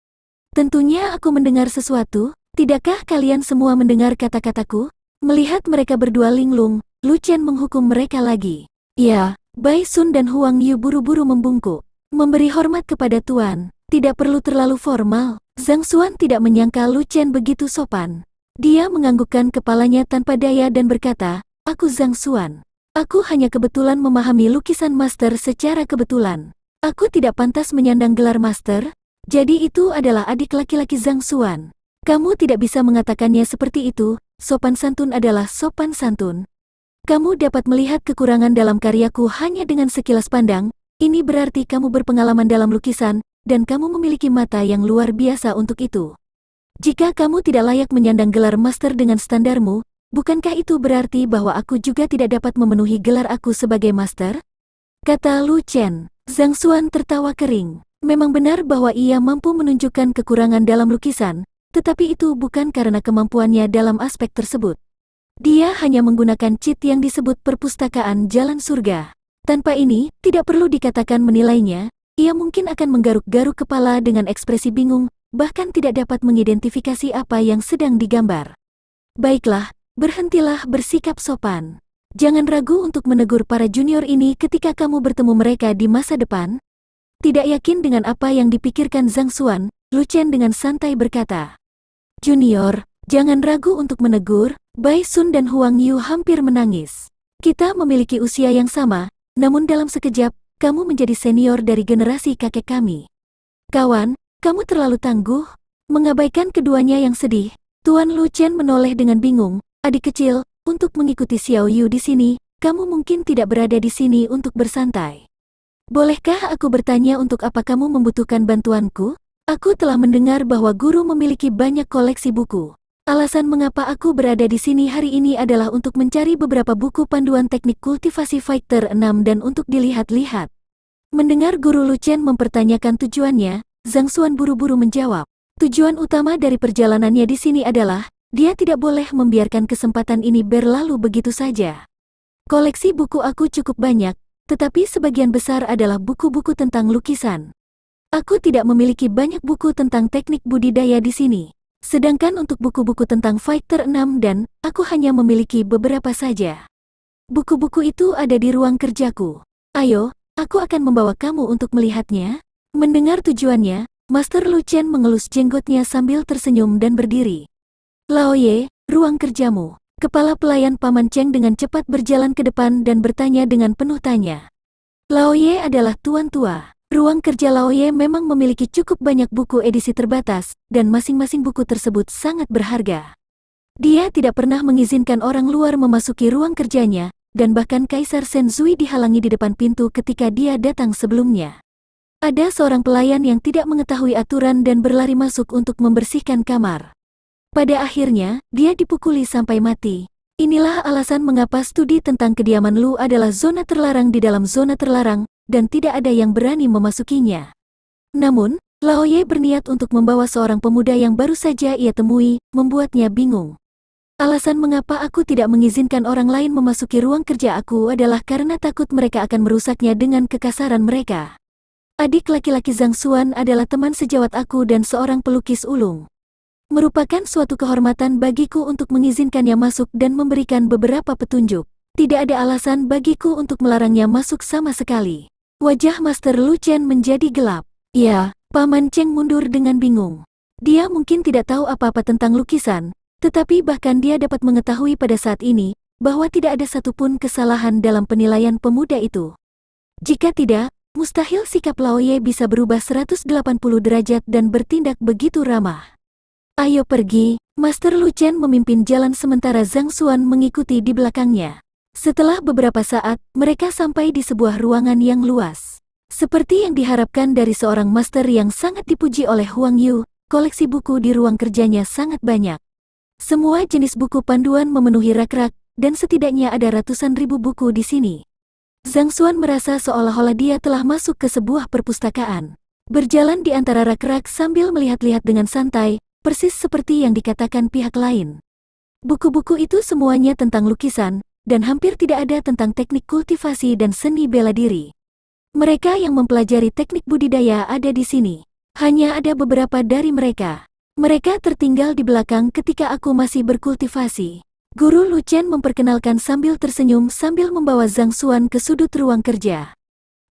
tentunya aku mendengar sesuatu. Tidakkah kalian semua mendengar kata-kataku? Melihat mereka berdua linglung, Lu Chen menghukum mereka lagi. Ya, Bai Sun dan Huang Yu buru-buru membungkuk. Memberi hormat kepada tuan, tidak perlu terlalu formal. Zhang Xuan tidak menyangka Lu Chen begitu sopan. Dia menganggukkan kepalanya tanpa daya dan berkata, "Aku Zhang Xuan. Aku hanya kebetulan memahami lukisan master secara kebetulan. Aku tidak pantas menyandang gelar master. Jadi itu adalah adik laki-laki Zhang Xuan. Kamu tidak bisa mengatakannya seperti itu, sopan santun adalah sopan santun. Kamu dapat melihat kekurangan dalam karyaku hanya dengan sekilas pandang, ini berarti kamu berpengalaman dalam lukisan, dan kamu memiliki mata yang luar biasa untuk itu. Jika kamu tidak layak menyandang gelar master dengan standarmu, bukankah itu berarti bahwa aku juga tidak dapat memenuhi gelar aku sebagai master?" Kata Lu Chen. Zhang Xuan tertawa kering. Memang benar bahwa ia mampu menunjukkan kekurangan dalam lukisan, tetapi itu bukan karena kemampuannya dalam aspek tersebut. Dia hanya menggunakan cheat yang disebut perpustakaan jalan surga. Tanpa ini, tidak perlu dikatakan menilainya, ia mungkin akan menggaruk-garuk kepala dengan ekspresi bingung, bahkan tidak dapat mengidentifikasi apa yang sedang digambar. Baiklah, berhentilah bersikap sopan. Jangan ragu untuk menegur para junior ini ketika kamu bertemu mereka di masa depan. Tidak yakin dengan apa yang dipikirkan Zhang Xuan, Lu Chen dengan santai berkata, "Junior, jangan ragu untuk menegur." Bai Sun dan Huang Yu hampir menangis. "Kita memiliki usia yang sama, namun dalam sekejap, kamu menjadi senior dari generasi kakek kami. Kawan, kamu terlalu tangguh." Mengabaikan keduanya yang sedih, Tuan Lu Chen menoleh dengan bingung. "Adik kecil, untuk mengikuti Xiao Yu di sini, kamu mungkin tidak berada di sini untuk bersantai. Bolehkah aku bertanya untuk apa kamu membutuhkan bantuanku? Aku telah mendengar bahwa guru memiliki banyak koleksi buku. Alasan mengapa aku berada di sini hari ini adalah untuk mencari beberapa buku panduan teknik kultivasi Fighter 6 dan untuk dilihat-lihat." Mendengar guru Lu Chen mempertanyakan tujuannya, Zhang Xuan buru-buru menjawab. Tujuan utama dari perjalanannya di sini adalah, dia tidak boleh membiarkan kesempatan ini berlalu begitu saja. Koleksi buku aku cukup banyak, tetapi sebagian besar adalah buku-buku tentang lukisan. Aku tidak memiliki banyak buku tentang teknik budidaya di sini. Sedangkan untuk buku-buku tentang Fighter 6 dan, aku hanya memiliki beberapa saja. Buku-buku itu ada di ruang kerjaku. Ayo, aku akan membawa kamu untuk melihatnya. Mendengar tujuannya, Master Lu Chen mengelus jenggotnya sambil tersenyum dan berdiri. "Lao Ye, ruang kerjamu." Kepala pelayan Paman Cheng dengan cepat berjalan ke depan dan bertanya dengan penuh tanya. Lao Ye adalah tuan tua. Ruang kerja Lao Ye memang memiliki cukup banyak buku edisi terbatas, dan masing-masing buku tersebut sangat berharga. Dia tidak pernah mengizinkan orang luar memasuki ruang kerjanya, dan bahkan Kaisar Senzui dihalangi di depan pintu ketika dia datang sebelumnya. Ada seorang pelayan yang tidak mengetahui aturan dan berlari masuk untuk membersihkan kamar. Pada akhirnya, dia dipukuli sampai mati. Inilah alasan mengapa studi tentang kediaman Lu adalah zona terlarang di dalam zona terlarang, dan tidak ada yang berani memasukinya. Namun, Laoye berniat untuk membawa seorang pemuda yang baru saja ia temui, membuatnya bingung. Alasan mengapa aku tidak mengizinkan orang lain memasuki ruang kerja aku adalah karena takut mereka akan merusaknya dengan kekasaran mereka. Adik laki-laki Zhang Xuan adalah teman sejawat aku dan seorang pelukis ulung. Merupakan suatu kehormatan bagiku untuk mengizinkannya masuk dan memberikan beberapa petunjuk. Tidak ada alasan bagiku untuk melarangnya masuk sama sekali. Wajah Master Lu Chen menjadi gelap. Ya, Paman Cheng mundur dengan bingung. Dia mungkin tidak tahu apa-apa tentang lukisan, tetapi bahkan dia dapat mengetahui pada saat ini, bahwa tidak ada satupun kesalahan dalam penilaian pemuda itu. Jika tidak, mustahil sikap Laoye bisa berubah 180 derajat dan bertindak begitu ramah. Ayo pergi, Master Lu Chen memimpin jalan sementara Zhang Xuan mengikuti di belakangnya. Setelah beberapa saat, mereka sampai di sebuah ruangan yang luas. Seperti yang diharapkan dari seorang master yang sangat dipuji oleh Huang Yu, koleksi buku di ruang kerjanya sangat banyak. Semua jenis buku panduan memenuhi rak-rak, dan setidaknya ada ratusan ribu buku di sini. Zhang Xuan merasa seolah-olah dia telah masuk ke sebuah perpustakaan. Berjalan di antara rak-rak sambil melihat-lihat dengan santai, persis seperti yang dikatakan pihak lain. Buku-buku itu semuanya tentang lukisan, dan hampir tidak ada tentang teknik kultivasi dan seni bela diri. Mereka yang mempelajari teknik budidaya ada di sini. Hanya ada beberapa dari mereka. Mereka tertinggal di belakang ketika aku masih berkultivasi. Guru Lu Chen memperkenalkan sambil tersenyum sambil membawa Zhang Xuan ke sudut ruang kerja.